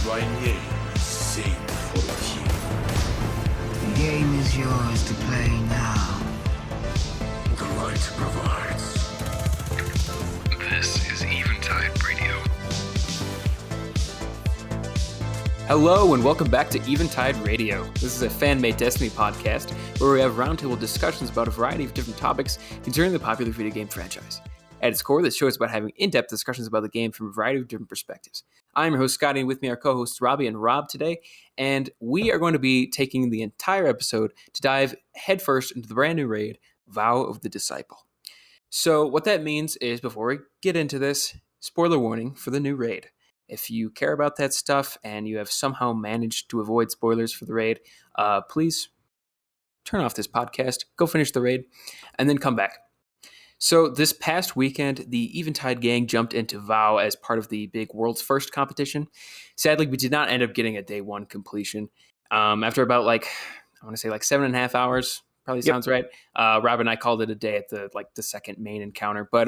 Shrine game, sing for the king. The game is yours to play now. The light provides. This is Eventide Radio. Hello and welcome back to Eventide Radio. This is a fan-made Destiny podcast where we have roundtable discussions about a variety of different topics concerning the popular video game franchise. At its core, this show is about having in-depth discussions about the game from a variety of different perspectives. I'm your host, Scotty, and with me are co-hosts Robbie and Rob today, and we are going to be taking the entire episode to dive headfirst into the brand new raid, Vow of the Disciple. So what that means is, before we get into this, spoiler warning for the new raid. If you care about that stuff and you have somehow managed to avoid spoilers for the raid, please turn off this podcast, go finish the raid, and then come back. So this past weekend, the Eventide gang jumped into VOW as part of the big World's First competition. Sadly, we did not end up getting a day one completion. After about I want to say 7.5 hours, probably sounds right. Rob and I called it a day at the second main encounter. But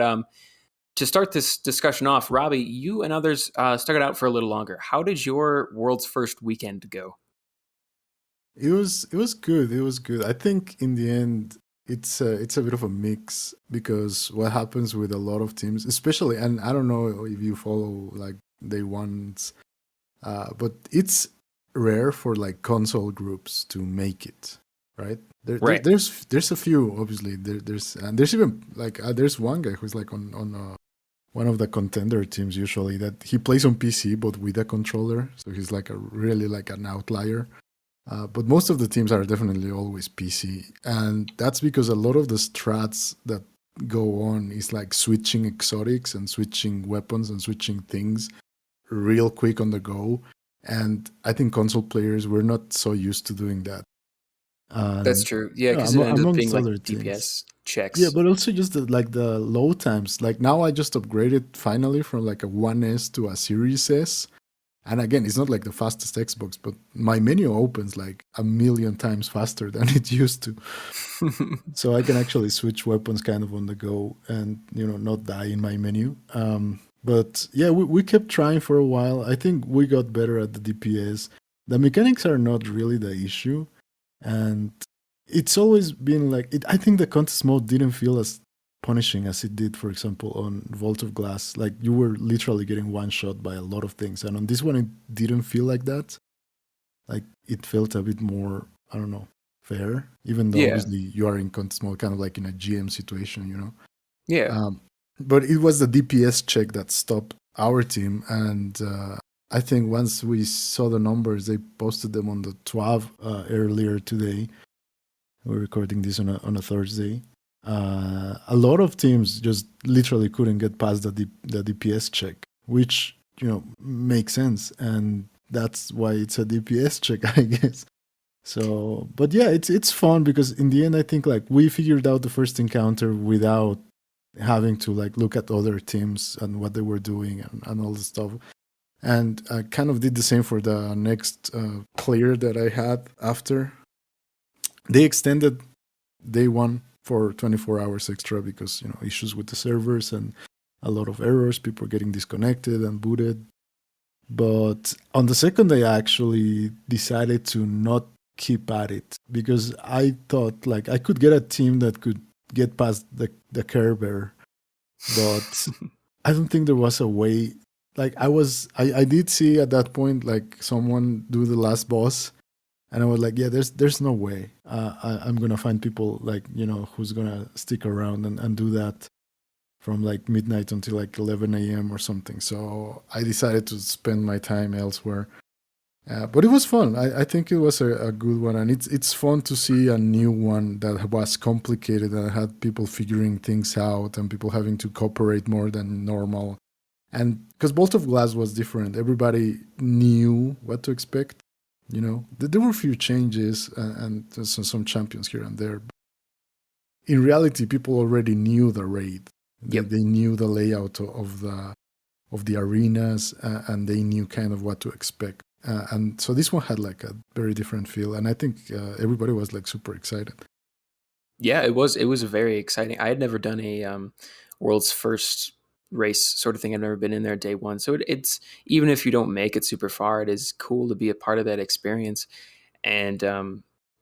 to start this discussion off, Robbie, you and others stuck it out for a little longer. How did your World's First weekend go? It was good. It was good. I think in the end, it's a bit of a mix, because what happens with a lot of teams, especially, and I don't know if you follow day ones, but it's rare for console groups to make it, right? Right. There's a few, obviously. There's even there's one guy who's on one of the contender teams usually, that he plays on PC but with a controller, so he's really an outlier. But most of the teams are definitely always PC, and that's because a lot of the strats that go on is switching exotics and switching weapons and switching things real quick on the go. And I think console players were not so used to doing that. That's true. Yeah, because it ended up being DPS checks. Yeah, but also just the load times. Now I just upgraded finally from a 1S to a Series S. And again, it's not the fastest Xbox, but my menu opens 1,000,000 times faster than it used to. So I can actually switch weapons kind of on the go and, not die in my menu. But yeah, we kept trying for a while. I think we got better at the DPS. The mechanics are not really the issue. And it's always been I think the contest mode didn't feel as punishing as it did, for example, on Vault of Glass. You were literally getting one shot by a lot of things, and on this one it didn't feel like that. It felt a bit more, I don't know, fair, even though obviously you are in contest mode, kind of in a GM situation, Yeah. But it was the DPS check that stopped our team, and I think once we saw the numbers, they posted them on the TWAV earlier today. We're recording this on a Thursday. A lot of teams just literally couldn't get past the DPS check, which makes sense, and that's why it's a DPS check, I guess. So, but yeah, it's fun, because in the end, I think we figured out the first encounter without having to look at other teams and what they were doing and all the stuff. And I kind of did the same for the next clear that I had after. They extended day one for 24 hours extra because, issues with the servers and a lot of errors, people getting disconnected and booted. But on the second day, I actually decided to not keep at it, because I thought I could get a team that could get past the Care Bear, but I don't think there was a way. I did see at that point someone do the last boss, and I was there's no way I'm gonna find people who's gonna stick around and do that from midnight until 11 a.m. or something. So I decided to spend my time elsewhere. But it was fun. I think it was a good one, and it's fun to see a new one that was complicated and had people figuring things out and people having to cooperate more than normal. And because Bolt of Glass was different, everybody knew what to expect. There were a few changes and some champions here and there. But in reality, people already knew the raid. They knew the layout of the arenas, and they knew kind of what to expect. And so this one had a very different feel, and I think everybody was super excited. Yeah, it was very exciting. I had never done a World's First race sort of thing. I've never been in there day one. So it's, even if you don't make it super far, it is cool to be a part of that experience. And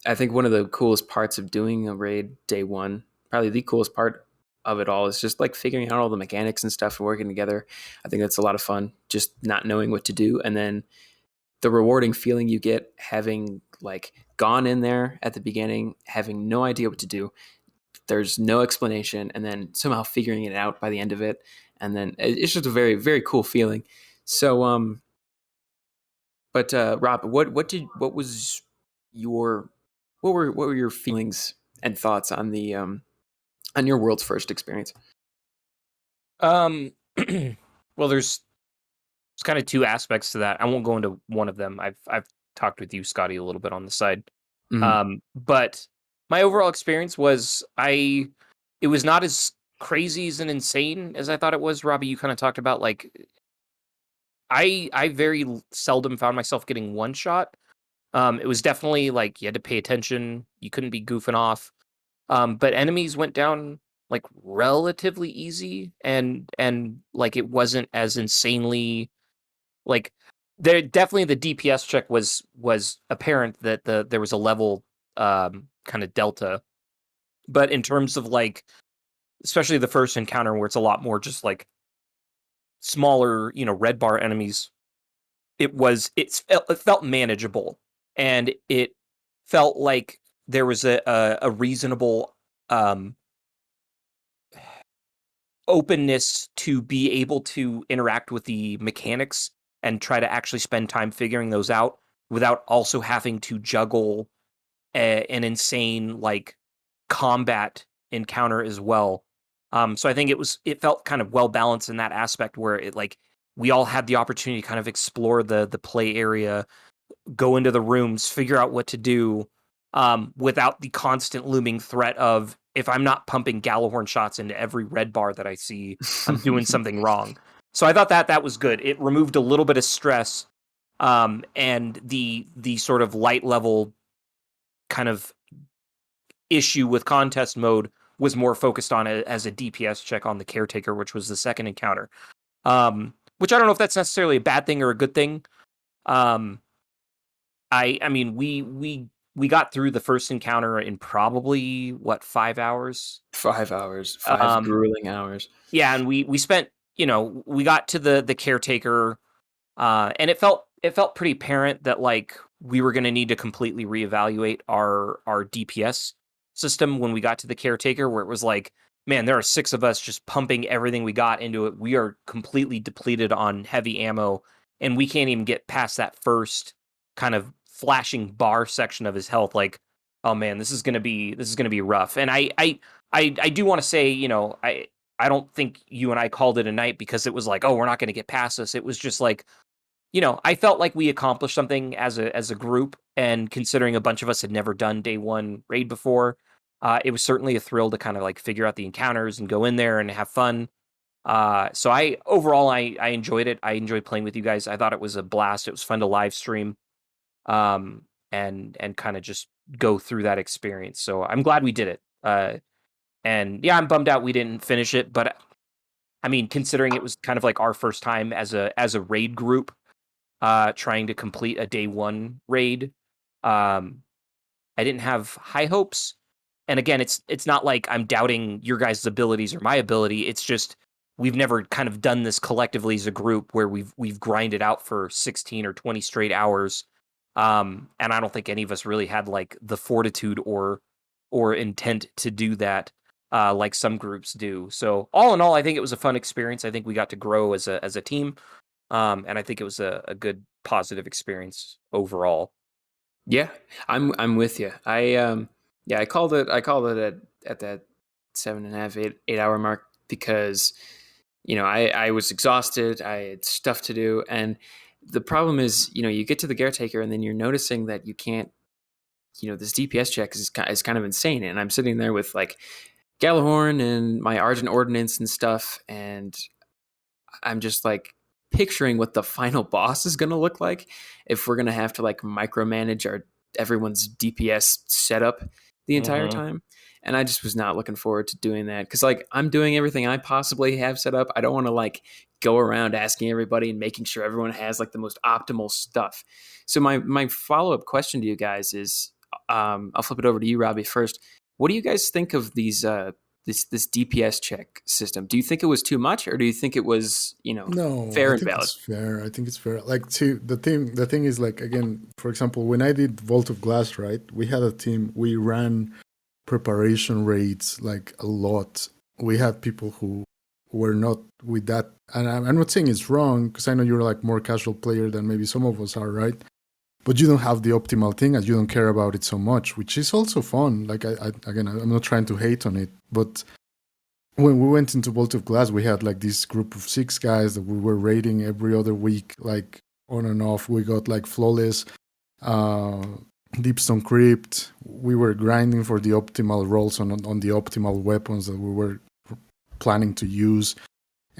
I think one of the coolest parts of doing a raid day one, probably the coolest part of it all, is just like figuring out all the mechanics and stuff and working together. I think that's a lot of fun, just not knowing what to do. And then the rewarding feeling you get having like gone in there at the beginning, having no idea what to do. There's no explanation, and then somehow figuring it out by the end of it. And then it's just a very, very cool feeling. So, Rob, what was your, what were your feelings and thoughts on the, on your world's first experience? Well, there's kind of two aspects to that. I won't go into one of them. I've talked with you, Scotty, a little bit on the side. Mhm. But my overall experience was it was not as crazy and insane as I thought it was. Robbie, you kind of talked about like I very seldom found myself getting one shot. It was definitely like you had to pay attention. You couldn't be goofing off. But enemies went down like relatively easy, and like it wasn't as insanely like there. Definitely the DPS check was apparent that there was a level kind of delta, but in terms of like especially the first encounter where it's a lot more just like smaller, red bar enemies, it felt manageable, and it felt like there was a reasonable openness to be able to interact with the mechanics and try to actually spend time figuring those out without also having to juggle an insane like combat encounter as well. So I think it felt kind of well balanced in that aspect where it like we all had the opportunity to kind of explore the play area, go into the rooms, figure out what to do, without the constant looming threat of if I'm not pumping Gallahorn shots into every red bar that I see, I'm doing something wrong. So I thought that was good. It removed a little bit of stress, and the sort of light level kind of issue with contest mode was more focused on it as a DPS check on the Caretaker, which was the second encounter. Which I don't know if that's necessarily a bad thing or a good thing. I mean, we got through the first encounter in probably 5 hours? 5 hours, 5 grueling hours. Yeah, and we spent, we got to the Caretaker, and it felt pretty apparent that like we were going to need to completely reevaluate our DPS system when we got to the Caretaker, where it was like, man, there are 6 of us just pumping everything we got into it. We are completely depleted on heavy ammo, and we can't even get past that first kind of flashing bar section of his health. Like, oh man, this is gonna be rough. And I do want to say, I don't think you and I called it a night because it was like, oh, we're not gonna get past this. It was just like, I felt like we accomplished something as a group, and considering a bunch of us had never done day one raid before, it was certainly a thrill to kind of like figure out the encounters and go in there and have fun. So I enjoyed it. I enjoyed playing with you guys. I thought it was a blast. It was fun to live stream, and kind of just go through that experience. So I'm glad we did it. And yeah, I'm bummed out we didn't finish it, but I mean, considering it was kind of like our first time as a raid group, trying to complete a day one raid, I didn't have high hopes. And again, it's not like I'm doubting your guys' abilities or my ability. It's just we've never kind of done this collectively as a group where we've grinded out for 16 or 20 straight hours. And I don't think any of us really had like the fortitude or intent to do that, like some groups do. So all in all, I think it was a fun experience. I think we got to grow as a team. And I think it was a good positive experience overall. Yeah, I'm with you. I called it at that 7.5, 8 hour mark because, I was exhausted. I had stuff to do. And the problem is, you get to the Caretaker and then you're noticing that you can't, this DPS check is kind of insane. And I'm sitting there with like Gallahorn and my Argent Ordnance and stuff. And I'm just like picturing what the final boss is going to look like if we're going to have to like micromanage everyone's DPS setup the entire time. And I just was not looking forward to doing that because, like, I'm doing everything I possibly have set up. I don't want to, like, go around asking everybody and making sure everyone has, like, the most optimal stuff. So my follow-up question to you guys is, I'll flip it over to you, Robbie, first. What do you guys think of these this DPS check system? Do you think it was too much, or do you think it was, No, fair I and think valid? it's fair. I think it's fair. Like, see, the thing is, like, again, for example, when I did Vault of Glass, right, we had a team. We ran preparation rates like a lot. We had people who were not with that, and I'm not saying it's wrong because I know you're like more casual player than maybe some of us are, right? But you don't have the optimal thing, and you don't care about it so much, which is also fun. Like, again, I'm not trying to hate on it, but when we went into Vault of Glass, we had like this group of 6 guys that we were raiding every other week, like on and off. We got like Flawless, Deepstone Crypt. We were grinding for the optimal rolls on the optimal weapons that we were planning to use.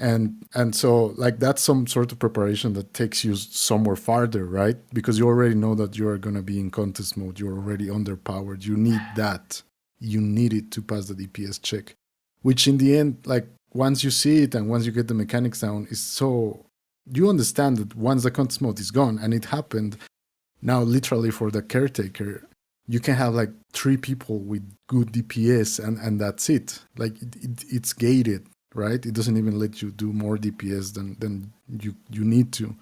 And so, like, that's some sort of preparation that takes you somewhere farther, right? Because you already know that you are going to be in contest mode. You're already underpowered. You need that. You need it to pass the DPS check. Which in the end, like, once you see it and once you get the mechanics down, is so... You understand that once the contest mode is gone, and it happened now literally for the caretaker, you can have like 3 people with good DPS and that's it. Like, it's gated, right? It doesn't even let you do more DPS than you need to.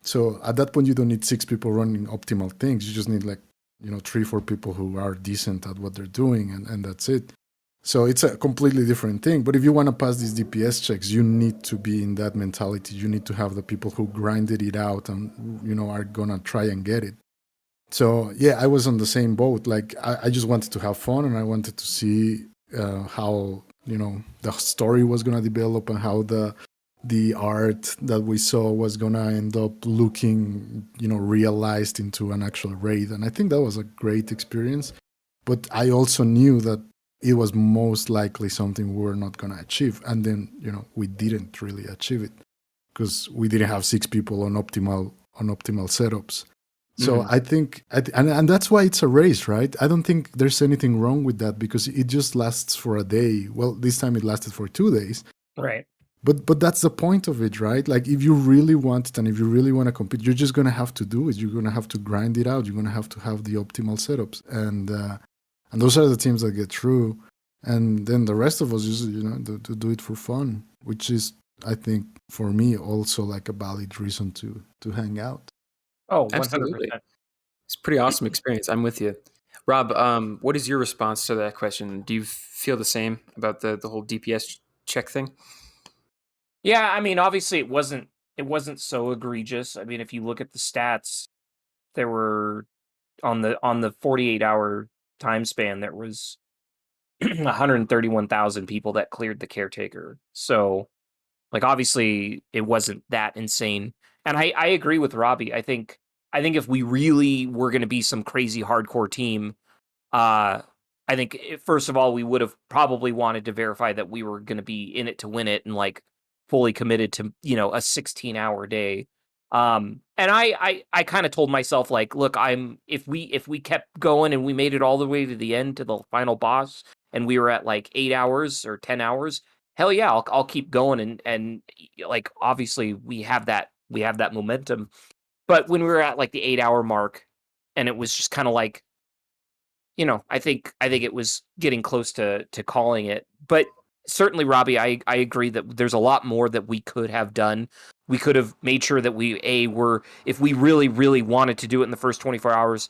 So at that point, you don't need 6 people running optimal things. You just need like, 3-4 people who are decent at what they're doing, and that's it. So it's a completely different thing. But if you want to pass these DPS checks, you need to be in that mentality. You need to have the people who grinded it out and, are going to try and get it. So, yeah, I was on the same boat. Like, I just wanted to have fun, and I wanted to see how, the story was going to develop and how the art that we saw was going to end up looking, realized into an actual raid. And I think that was a great experience. But I also knew that it was most likely something we were not going to achieve. And then, we didn't really achieve it because we didn't have 6 people on optimal setups. So I think, and that's why it's a race, right? I don't think there's anything wrong with that because it just lasts for a day. Well, this time it lasted for 2 days. Right. But that's the point of it, right? Like, if you really want it and if you really want to compete, you're just going to have to do it. You're going to have to grind it out. You're going to have the optimal setups. And those are the teams that get through. And then the rest of us just, to do it for fun, which is, I think, for me, also like a valid reason to hang out. Oh, 100%. Absolutely. It's a pretty awesome experience. I'm with you. Rob, what is your response to that question? Do you feel the same about the whole DPS check thing? Yeah, I mean, obviously it wasn't so egregious. I mean, if you look at the stats, there were on the 48-hour time span, there was 131,000 people that cleared the caretaker. So, like, obviously it wasn't that insane. And I agree with Robbie. I think if we really were going to be some crazy hardcore team, I think first of all we would have probably wanted to verify that we were going to be in it to win it and like fully committed to a 16-hour day. And I kind of told myself, like, look, if we kept going and we made it all the way to the end to the final boss and we were at like 8 hours or 10 hours, hell yeah, I'll keep going and like obviously we have that momentum. But when we were at like the 8-hour mark and it was just kind of like, I think it was getting close to calling it. But certainly, Robbie, I agree that there's a lot more that we could have done. We could have made sure that if we really, really wanted to do it in the first 24 hours,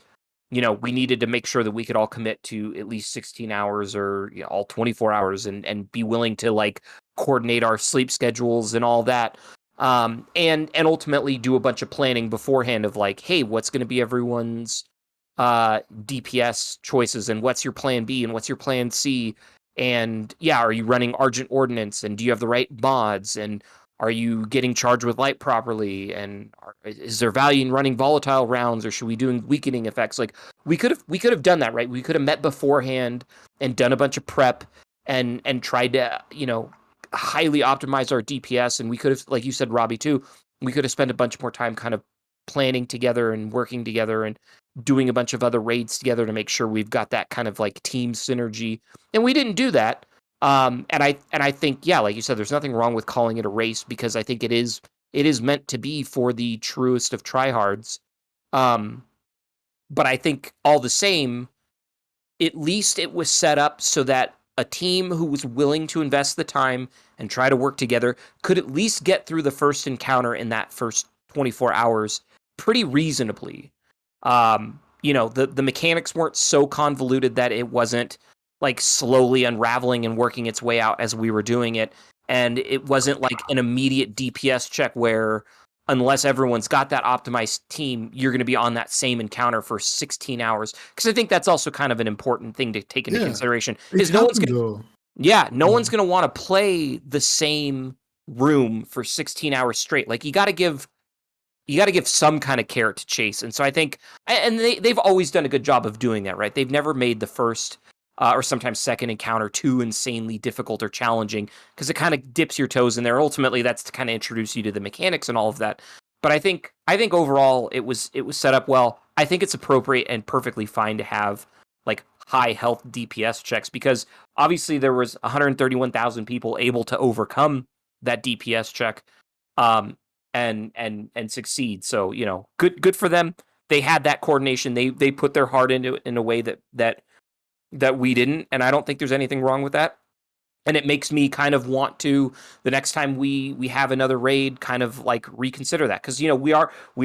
we needed to make sure that we could all commit to at least 16 hours or all 24 hours and be willing to like coordinate our sleep schedules and all that. And ultimately do a bunch of planning beforehand of like, hey, what's going to be everyone's DPS choices and what's your plan B and what's your plan C? And yeah, are you running Argent Ordnance and do you have the right mods and are you getting charged with light properly? And is there value in running volatile rounds or should we doing weakening effects? Like we could have done that, right? We could have met beforehand and done a bunch of prep and tried to, highly optimize our DPS. And we could have, like you said, Robbie, too, we could have spent a bunch more time kind of planning together and working together and doing a bunch of other raids together to make sure we've got that kind of like team synergy. And we didn't do that. And I think, yeah, like you said, there's nothing wrong with calling it a race because I think it is meant to be for the truest of tryhards. But I think all the same, at least it was set up so that a team who was willing to invest the time and try to work together could at least get through the first encounter in that first 24 hours pretty reasonably. The mechanics weren't so convoluted that it wasn't like slowly unraveling and working its way out as we were doing it. And it wasn't like an immediate DPS check where unless everyone's got that optimized team, you're going to be on that same encounter for 16 hours. Because I think that's also kind of an important thing to take into consideration. Is no one's going to want to play the same room for 16 hours straight. Like you got to give some kind of carrot to chase. And so I think, and they've always done a good job of doing that, right? They've never made the first or sometimes second encounter too insanely difficult or challenging because it kind of dips your toes in there. Ultimately, that's to kind of introduce you to the mechanics and all of that. But I think overall it was set up well. I think it's appropriate and perfectly fine to have like high health DPS checks because obviously there was 131,000 people able to overcome that DPS check and succeed. So, good for them. They had that coordination. They put their heart into it in a way that we didn't, and I don't think there's anything wrong with that. And it makes me kind of want to, the next time we have another raid, kind of like reconsider that because we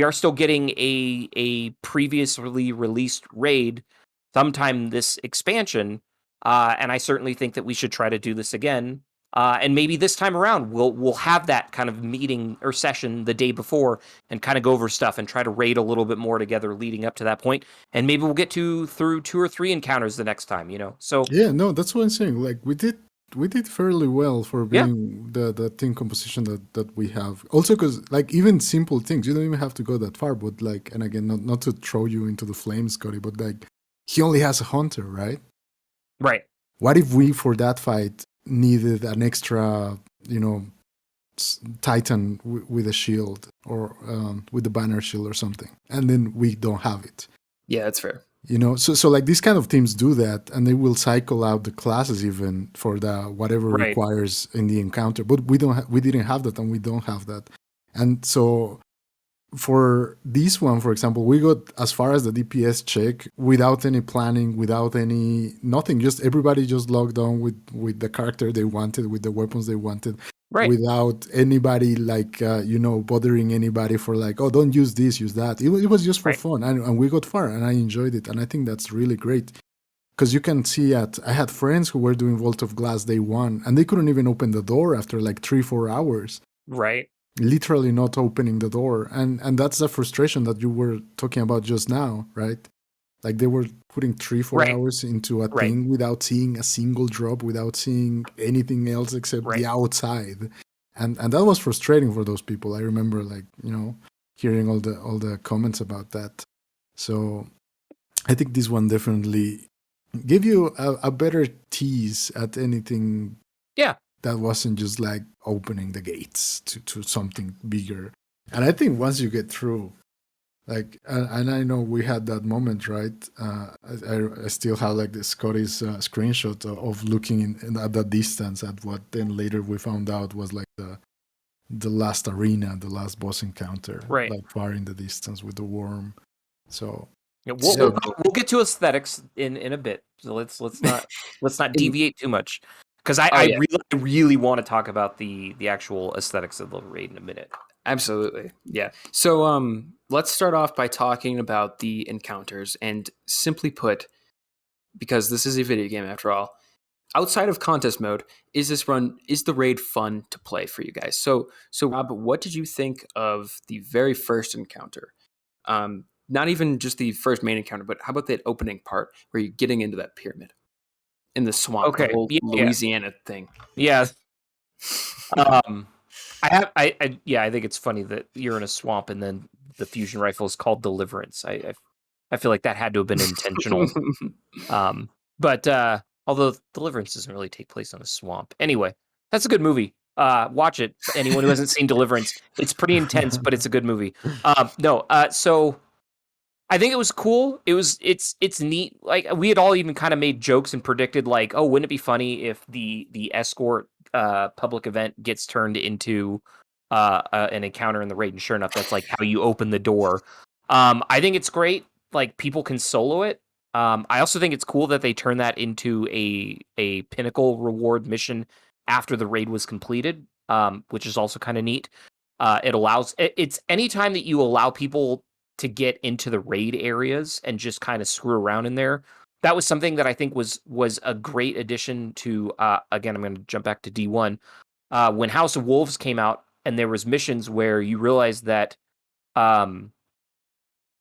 are still getting a previously released raid sometime this expansion, and I certainly think that we should try to do this again. And maybe this time around we'll have that kind of meeting or session the day before and kind of go over stuff and try to raid a little bit more together leading up to that point. And maybe we'll get through 2 or 3 encounters the next time, So yeah, no, that's what I'm saying. Like we did fairly well for being the team composition that we have. Also, because like even simple things, you don't even have to go that far. But like, and again, not to throw you into the flames, Scotty, but like he only has a hunter, right? Right. What if we for that fight needed an extra, Titan with a shield or with the banner shield or something, and then we don't have it? Yeah, that's fair. So like these kind of teams do that, and they will cycle out the classes even for the whatever requires in the encounter. But we didn't have that, and we don't have that. And so for this one, for example, we got as far as the DPS check without any planning, without any nothing. Just everybody just logged on with the character they wanted, with the weapons they wanted, without anybody like bothering anybody for like, oh, don't use this, use that. It was just for fun, and we got far, and I enjoyed it, and I think that's really great because you can see I had friends who were doing Vault of Glass day one, and they couldn't even open the door after like 3-4 hours. Right. Literally not opening the door, and that's the frustration that you were talking about just now, right? Like they were putting 3-4 hours into a thing without seeing a single drop, without seeing anything else except the outside, and that was frustrating for those people. I remember like hearing all the comments about that. So I think this one definitely gave you a better tease at anything. Yeah. That wasn't just like opening the gates to something bigger. And I think once you get through, like, and I know we had that moment, right? I still have like the Scotty's screenshot of looking at the distance at what then later we found out was like the last arena, the last boss encounter, like far in the distance with the worm. So yeah, we'll get to aesthetics in a bit. So let's not deviate too much. Because I really want to talk about the actual aesthetics of the raid in a minute. Absolutely. Yeah. So let's start off by talking about the encounters. And simply put, because this is a video game after all, outside of contest mode, is the raid fun to play for you guys? So Rob, what did you think of the very first encounter? Not even just the first main encounter, but how about that opening part where you're getting into that pyramid? In the swamp, the whole Louisiana thing. Yeah. I think it's funny that you're in a swamp and then the fusion rifle is called Deliverance. I feel like that had to have been intentional. But although Deliverance doesn't really take place on a swamp. Anyway, that's a good movie. Watch it. Anyone who hasn't seen Deliverance, it's pretty intense, but it's a good movie. So I think it was cool. It's neat. Like we had all even kind of made jokes and predicted like, oh, wouldn't it be funny if the escort public event gets turned into an encounter in the raid? And sure enough, that's like how you open the door. I think it's great. Like people can solo it. I also think it's cool that they turn that into a pinnacle reward mission after the raid was completed, which is also kind of neat. It's anytime that you allow people to get into the raid areas and just kind of screw around in there. That was something that I think was a great addition to. Again, I'm going to jump back to D1 when House of Wolves came out, and there was missions where you realized that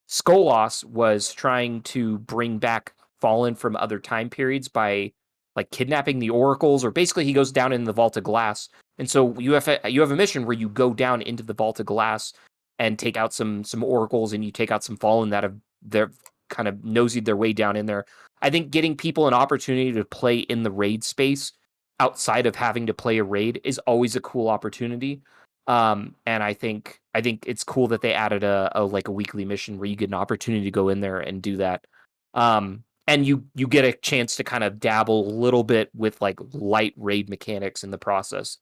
Skolas was trying to bring back Fallen from other time periods by like kidnapping the oracles, or basically he goes down in the Vault of Glass. And so you have a mission where you go down into the Vault of Glass and take out some oracles, and you take out some Fallen that have they're kind of nosied their way down in there. I think getting people an opportunity to play in the raid space outside of having to play a raid is always a cool opportunity. And I think it's cool that they added a weekly mission where you get an opportunity to go in there and do that. And you get a chance to kind of dabble a little bit with like light raid mechanics in the process.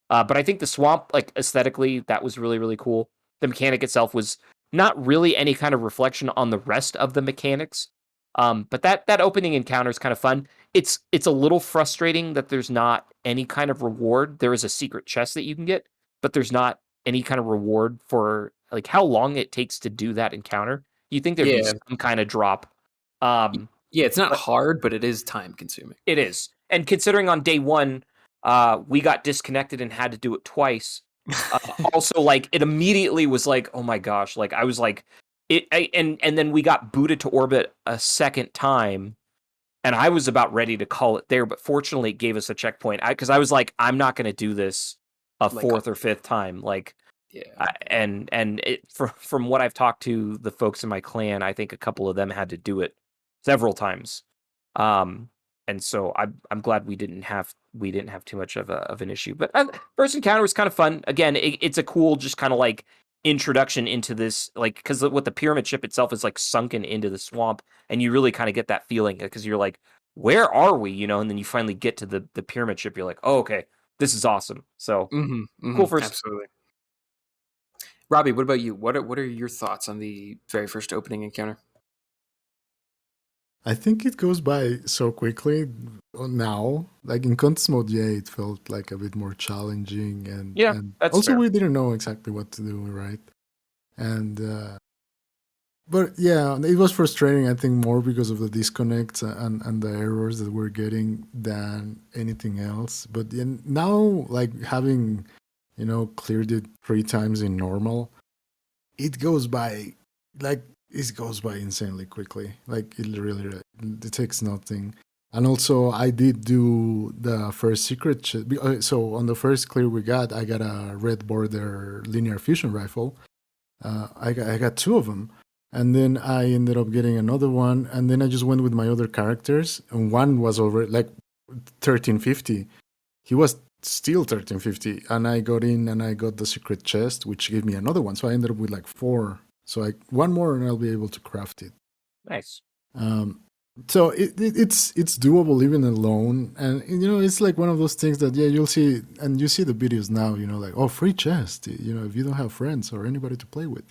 But I think the swamp, like aesthetically, that was really, really cool. The mechanic itself was not really any kind of reflection on the rest of the mechanics. But that opening encounter is kind of fun. It's a little frustrating that there's not any kind of reward. There is a secret chest that you can get, but there's not any kind of reward for like how long it takes to do that encounter. You think there'd be some kind of drop. Yeah, it's not hard, but it is time consuming. It is. And considering on day one, we got disconnected and had to do it twice. Also, like it immediately was like, oh my gosh, like I was like, and then we got booted to orbit a second time, and I was about ready to call it there, but fortunately, it gave us a checkpoint. Because I was like, I'm not going to do this a fourth or fifth time, like, yeah. From what I've talked to the folks in my clan, I think a couple of them had to do it several times. And so I'm glad we didn't have too much of an issue. But first encounter was kind of fun. Again, it's a cool just kind of like introduction into this, like because what the pyramid ship itself is like sunken into the swamp, and you really kind of get that feeling because you're like, where are we? You know, and then you finally get to the pyramid ship. You're like, oh, okay, this is awesome. So cool first. Absolutely. Robbie, what about you? What are your thoughts on the very first opening encounter? I think it goes by so quickly now. Like in contest mode, it felt like a bit more challenging, and that's also fair. We didn't know exactly what to do, right? And but yeah, it was frustrating. I think more because of the disconnects and the errors that we're getting than anything else. But now, like having cleared it 3 times in normal, it goes by insanely quickly. Like it takes nothing. And also I did do the first secret so on the first clear I got a red border linear fusion rifle. I got 2 of them, and then I ended up getting another one, and then I just went with my other characters, and one was already like 1350. He was still 1350, and I got in and I got the secret chest, which gave me another one, so I ended up with like 4. So one more and I'll be able to craft it. Nice. So it's doable even alone, and it's like one of those things that you'll see, and you see the videos now, like, oh, free chest. If you don't have friends or anybody to play with,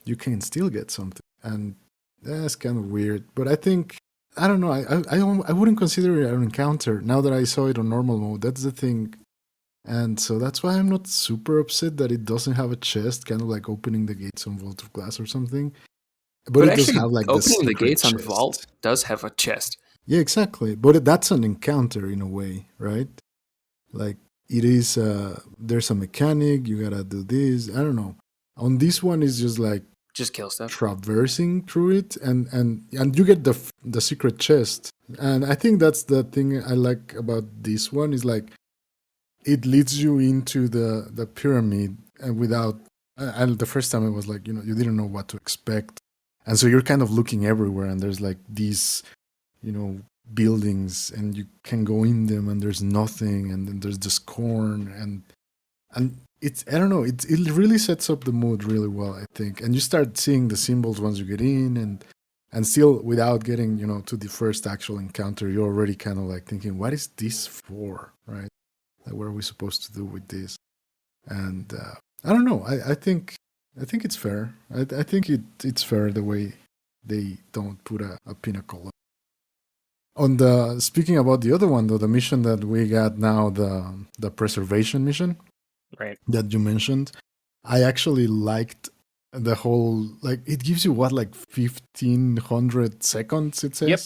you can still get something, and that's kind of weird. But I think I don't know. I wouldn't consider it an encounter now that I saw it on normal mode. That's the thing. And so that's why I'm not super upset that it doesn't have a chest, kind of like opening the gates on Vault of Glass or something. But it does have like opening the gates chest. On Vault does have a chest. Yeah, exactly. But that's an encounter in a way, right? Like it is. There's a mechanic. You gotta do this. I don't know. On this one, it's just like kill stuff, traversing through it, and you get the secret chest. And I think that's the thing I like about this one is like, it leads you into the pyramid, and without. And the first time I was like, you didn't know what to expect, and so you're kind of looking everywhere, and there's like these, buildings, and you can go in them, and there's nothing, and then there's just corn, and and it's, I don't know, it really sets up the mood really well, I think. And you start seeing the symbols once you get in, and still without getting, to the first actual encounter, you're already kind of like thinking, what is this for, right? Like, what are we supposed to do with this? And I don't know. I think it's fair. I think it's fair the way they don't put a pinnacle. Speaking about the other one though, the mission that we got now, the preservation mission, Right. that you mentioned, I actually liked the whole, like, it gives you what, like 1,500 seconds, it says. Yep.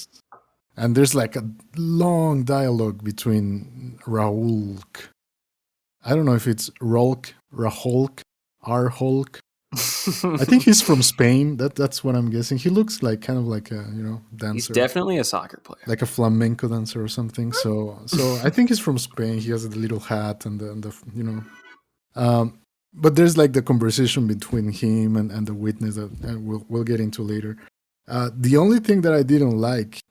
And there's like a long dialogue between Raul. I don't know if it's Rolk, Rahulk, Arholk. I think he's from Spain. That's what I'm guessing. He looks like kind of like a dancer. He's definitely a soccer player. Like a flamenco dancer or something. So I think he's from Spain. He has the little hat and the but there's like the conversation between him and the witness that we'll get into later. The only thing that I didn't like,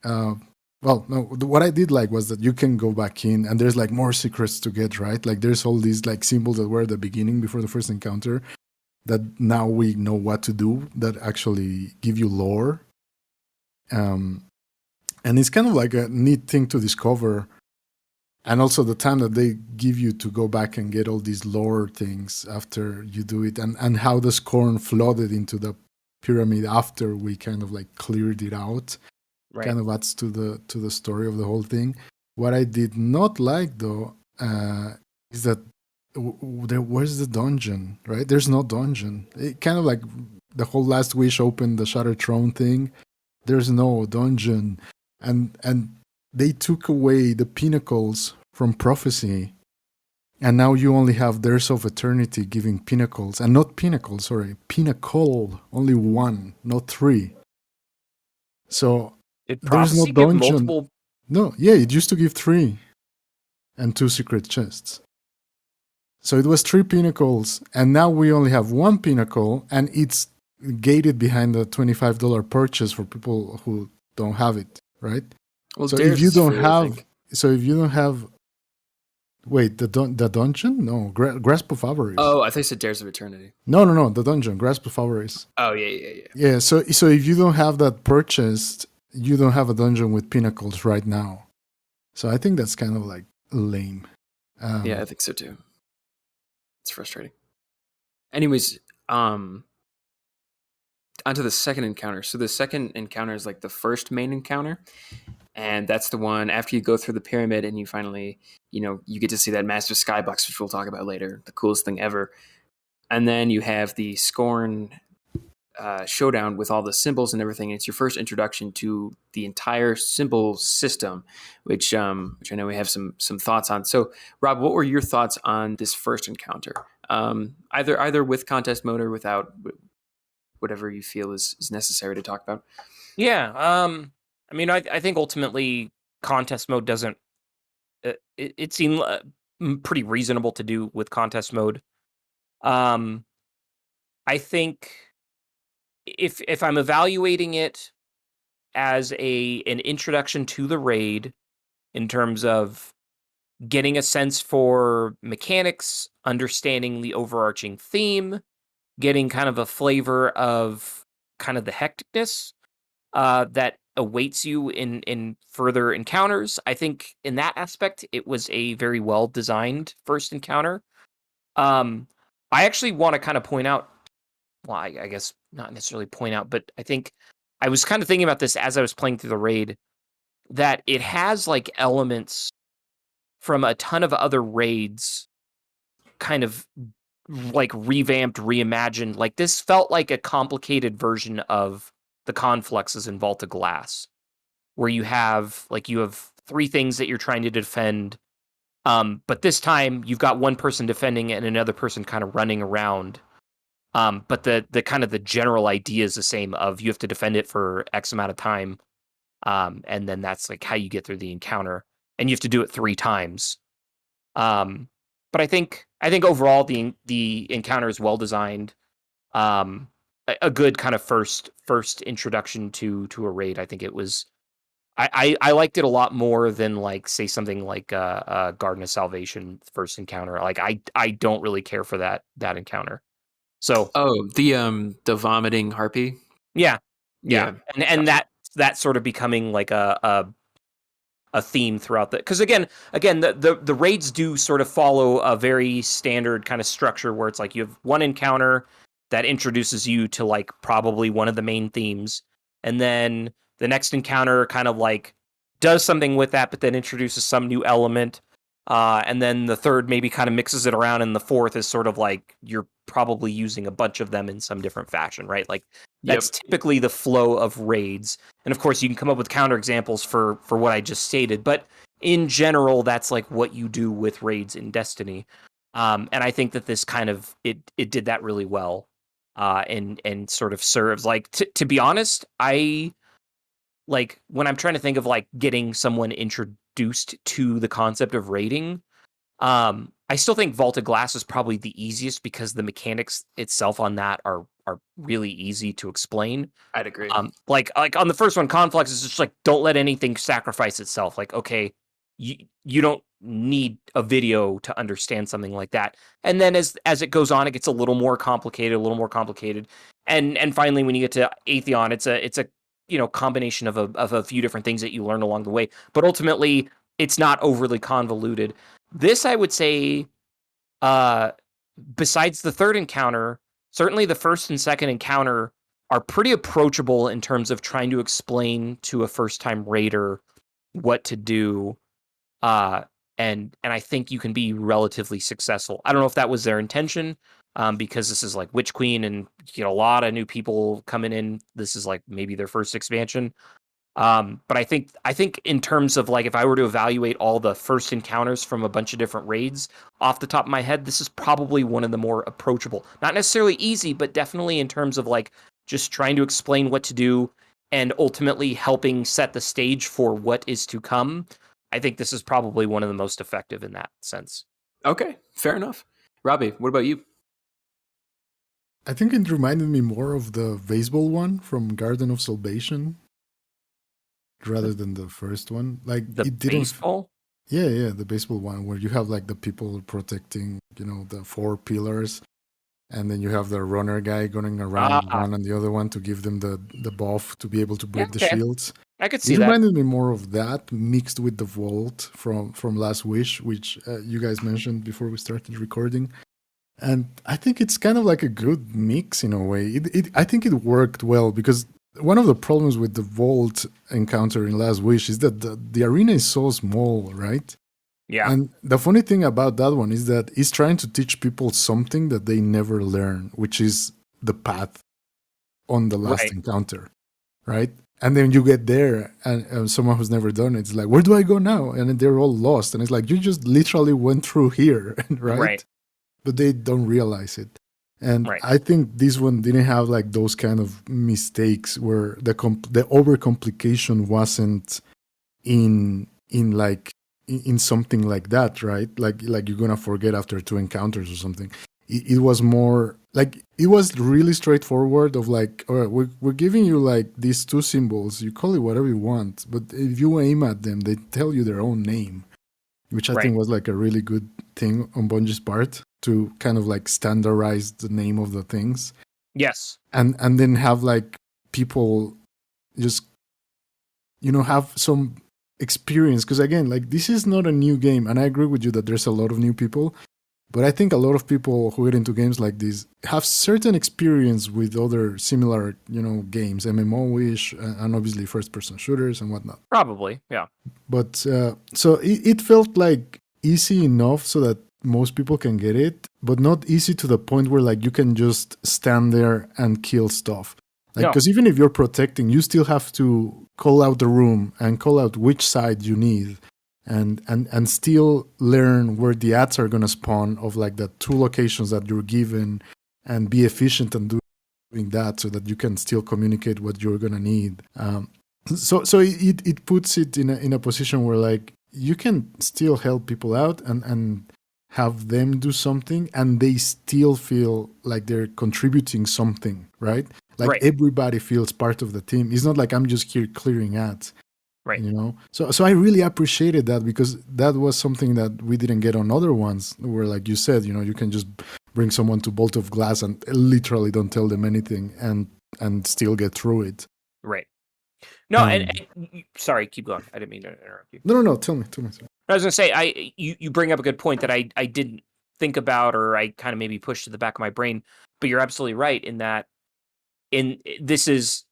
what I did like was that you can go back in and there's like more secrets to get, right? Like there's all these like symbols that were at the beginning before the first encounter that now we know what to do, that actually give you lore. And it's kind of like a neat thing to discover. And also the time that they give you to go back and get all these lore things after you do it, and how the Scorn flooded into the pyramid after we kind of like cleared it out. Right. Kind of adds to the story of the whole thing. What I did not like though is that where's the dungeon, right? There's no dungeon. It kind of like the whole Last Wish opened the Shattered Throne thing. There's no dungeon, and they took away the pinnacles from Prophecy, and now you only have Dares of Eternity giving pinnacles, and not pinnacles, sorry, pinnacle, only one, not three. So Did there's no Prophecy give dungeon. multiple? No, yeah, it used to give 3 and 2 secret chests. So it was 3 pinnacles, and now we only have 1 pinnacle, and it's gated behind the $25 purchase for people who don't have it, right? Well, So Dares if you is don't free, I have, think. wait, the dungeon? No, Grasp of Avarice. Oh, I think it said Dares of Eternity. No, the dungeon, Grasp of Avarice. Oh, yeah. Yeah, so if you don't have that purchased, you don't have a dungeon with pinnacles right now. So I think that's kind of like lame. Yeah, I think so too. It's frustrating. Anyways, onto the second encounter. So the second encounter is like the first main encounter, and that's the one after you go through the pyramid and you finally, you get to see that Master Skybox, which we'll talk about later, the coolest thing ever. And then you have the Scorn showdown with all the symbols and everything. It's your first introduction to the entire symbol system, which I know we have some thoughts on. So, Rob, what were your thoughts on this first encounter? Either with contest mode or without, whatever you feel is necessary to talk about. Yeah. I mean, I think ultimately contest mode doesn't. It seemed pretty reasonable to do with contest mode. I think if I'm evaluating it as an introduction to the raid in terms of getting a sense for mechanics, understanding the overarching theme, getting kind of a flavor of kind of the hecticness that awaits you in further encounters, I think in that aspect it was a very well designed first encounter. I actually want to kind of point out, well, I guess not necessarily point out, but I think I was kind of thinking about this as I was playing through the raid, that it has like elements from a ton of other raids kind of like revamped, reimagined. Like this felt like a complicated version of the Confluxes in Vault of Glass, where you have 3 things that you're trying to defend. But this time you've got one person defending and another person kind of running around. But the kind of the general idea is the same of you have to defend it for X amount of time. And then that's like how you get through the encounter, and you have to do it 3 times. But I think overall the encounter is well designed. A good kind of first introduction to a raid. I think it was I liked it a lot more than like say something like Garden of Salvation first encounter. Like I don't really care for that encounter. So Oh, the vomiting harpy. yeah, Yeah. and that sort of becoming like a theme throughout the, because again the raids do sort of follow a very standard kind of structure where it's like you have one encounter that introduces you to like probably one of the main themes, and then the next encounter kind of like does something with that but then introduces some new element, and then the third maybe kind of mixes it around, and the fourth is sort of like you're probably using a bunch of them in some different fashion, right? Like that's typically the flow of raids. And of course, you can come up with counterexamples for what I just stated, but in general, that's like what you do with raids in Destiny. And I think that this kind of it did that really well, and sort of serves like to be honest, I like when I'm trying to think of like getting someone introduced to the concept of raiding. I still think Vaulted Glass is probably the easiest because the mechanics itself on that are really easy to explain. I'd agree. Like on the first one, Conflux is just like don't let anything sacrifice itself. Like okay, you don't need a video to understand something like that. And then as it goes on, it gets a little more complicated, and finally when you get to Atheon, it's a combination of a few different things that you learn along the way. But ultimately, it's not overly convoluted. This, I would say, besides the third encounter, certainly the first and second encounter are pretty approachable in terms of trying to explain to a first-time raider what to do, and I think you can be relatively successful. I don't know if that was their intention, because this is like Witch Queen, and a lot of new people coming in. This is like maybe their first expansion. But I think in terms of like if I were to evaluate all the first encounters from a bunch of different raids off the top of my head, this is probably one of the more approachable. Not necessarily easy, but definitely in terms of like just trying to explain what to do and ultimately helping set the stage for what is to come. I think this is probably one of the most effective in that sense. Okay, fair enough. Robbie, what about you? I think it reminded me more of the baseball one from Garden of Salvation rather than the first one. Like The it didn't. baseball? Yeah, the baseball one where you have like the people protecting, the four pillars, and then you have the runner guy going around one and the other one to give them the buff to be able to break the Okay. shields. I could see It that. reminded me more of that mixed with the vault from Last Wish, which you guys mentioned before we started recording. And I think it's kind of like a good mix in a way. I think it worked well because one of the problems with the vault encounter in Last Wish is that the arena is so small, right? Yeah. And the funny thing about that one is that it's trying to teach people something that they never learn, which is the path on the last Right. encounter, right? And then you get there, and someone who's never done it, it's like, where do I go now? And then they're all lost. And it's like, you just literally went through here, right? Right. But they don't realize it. And Right. I think this one didn't have like those kind of mistakes where the overcomplication wasn't in something like that, right? Like you're gonna forget after two encounters or something. It was more like it was really straightforward. Of like, all right, we're giving you like these two symbols. You call it whatever you want, but if you aim at them, they tell you their own name, which I think was like a really good thing on Bungie's part to kind of like standardize the name of the things. Yes. And then have like people just have some experience, because again, like this is not a new game, and I agree with you that there's a lot of new people, but I think a lot of people who get into games like this have certain experience with other similar games, MMO-ish, and obviously first-person shooters and whatnot. Probably. Yeah. But so it felt like easy enough so that most people can get it, but not easy to the point where like you can just stand there and kill stuff. Like, because even if you're protecting, you still have to call out the room and call out which side you need, and still learn where the ads are gonna spawn of like the two locations that you're given, and be efficient and doing that so that you can still communicate what you're gonna need. So it puts it in a position where like you can still help people out and have them do something, and they still feel like they're contributing something, right? Like everybody feels part of the team. It's not like I'm just here clearing ads. Right. You know, so I really appreciated that, because that was something that we didn't get on other ones, where, like you said, you know, you can just bring someone to Bolt of Glass and literally don't tell them anything and still get through it. Right. No, Um, sorry, keep going. I didn't mean to interrupt you. No, tell me. I was going to say, you bring up a good point that I didn't think about, or I kind of maybe pushed to the back of my brain, but you're absolutely right in that. This is,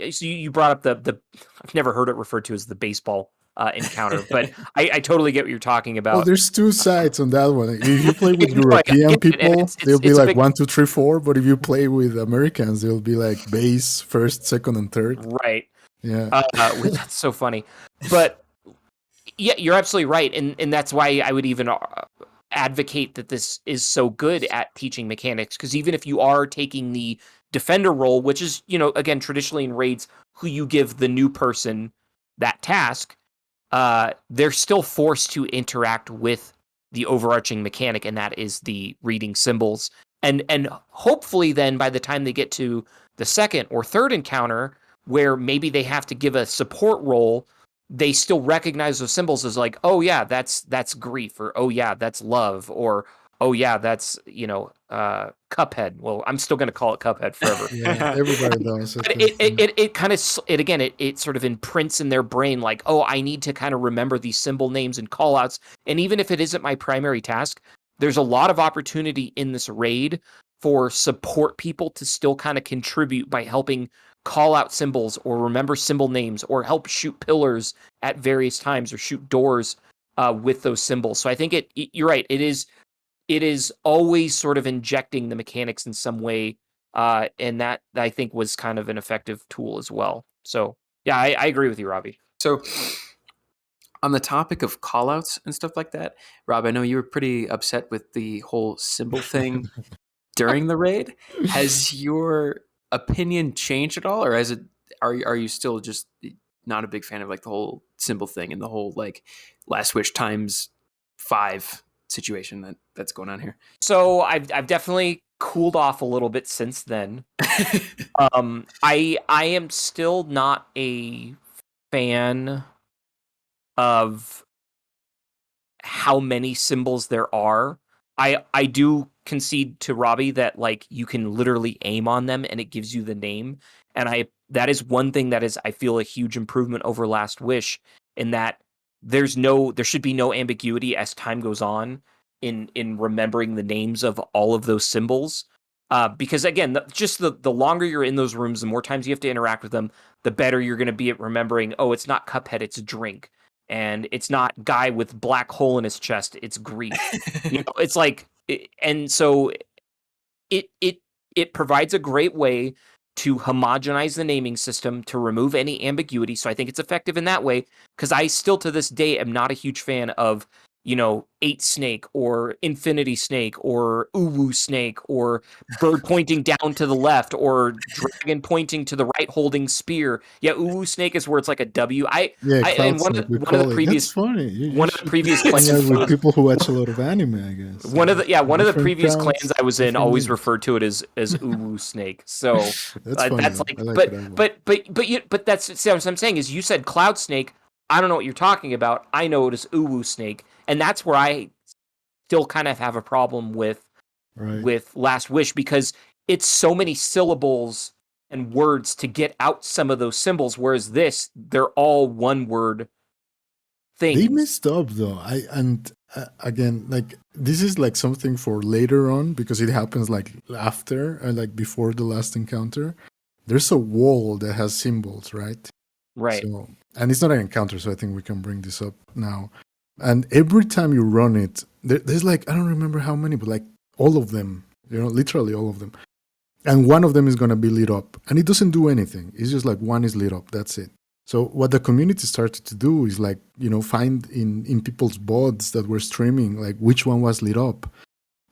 so you brought up the I've never heard it referred to as the baseball encounter, but I totally get what you're talking Well, about. there's two sides on that one. If you play with No, I get European it, and people, they'll be it's a like big- 1, 2, 3, 4. But if you play with Americans, they'll be like base, first, second, and third. Right. Yeah. That's so funny. But yeah, you're absolutely right. And that's why I would even advocate that this is so good at teaching mechanics. Because even if you are taking the defender role, which is, you know, again, traditionally in raids, who you give the new person that task, they're still forced to interact with the overarching mechanic, and that is the reading symbols. And hopefully then by the time they get to the second or third encounter, where maybe they have to give a support role, they still recognize those symbols as like, oh yeah, that's grief, or oh yeah, that's love, or oh yeah, that's, you know, Cuphead. Well, I'm still going to call it Cuphead forever. Yeah, everybody does. I But think, yeah. it kind of, it sort of imprints in their brain like, oh, I need to kind of remember these symbol names and call outs. And even if it isn't my primary task, there's a lot of opportunity in this raid for support people to still kind of contribute by helping call out symbols or remember symbol names or help shoot pillars at various times or shoot doors with those symbols. So I think you're right. It is always sort of injecting the mechanics in some way. And that I think was kind of an effective tool as well. So yeah, I agree with you, Robbie. So, on the topic of callouts and stuff like that, Rob, I know you were pretty upset with the whole symbol thing during the raid. Has your opinion changed at all, or are you still just not a big fan of like the whole symbol thing and the whole like Last Wish times 5 situation that's going on here? So I've definitely cooled off a little bit since then. I am still not a fan of how many symbols there are. I do concede to Robbie that like you can literally aim on them and it gives you the name. And that is one thing that is, I feel, a huge improvement over Last Wish, in that there should be no ambiguity as time goes on in remembering the names of all of those symbols. Because again, the longer you're in those rooms, the more times you have to interact with them, the better you're going to be at remembering, oh, it's not Cuphead, it's drink. And it's not guy with black hole in his chest, it's grief. You know, it's like, and so it provides a great way to homogenize the naming system, to remove any ambiguity. So I think it's effective in that way, because I still to this day am not a huge fan of, you know, 8 Snake or Infinity Snake or Uwu Snake or bird pointing down to the left or dragon pointing to the right holding spear. Yeah, Uwu Snake is where it's like a W. And one of the previous, That's funny. You one of the should previous hang out clans, with people who watch a lot of anime, I guess. one of the Different previous towns, clans I was in different always names. referred to it as Uwu Snake. So That's funny. that's though. like, I like it as well. but that's, see, what I'm saying is, you said Cloud Snake. I don't know what you're talking about. I know it as Uwu Snake, and that's where I still kind of have a problem with Right. Last Wish, because it's so many syllables and words to get out some of those symbols, whereas this, they're all one word things. They messed up though. Again, like this is like something for later on, because it happens like after or like before the last encounter. There's a wall that has symbols, right? Right. So, and it's not an encounter, so I think we can bring this up now. And every time you run it, there's like, I don't remember how many, but like all of them, you know, literally all of them. And one of them is going to be lit up. And it doesn't do anything. It's just like one is lit up. That's it. So what the community started to do is like, you know, find in people's bots that were streaming, like which one was lit up.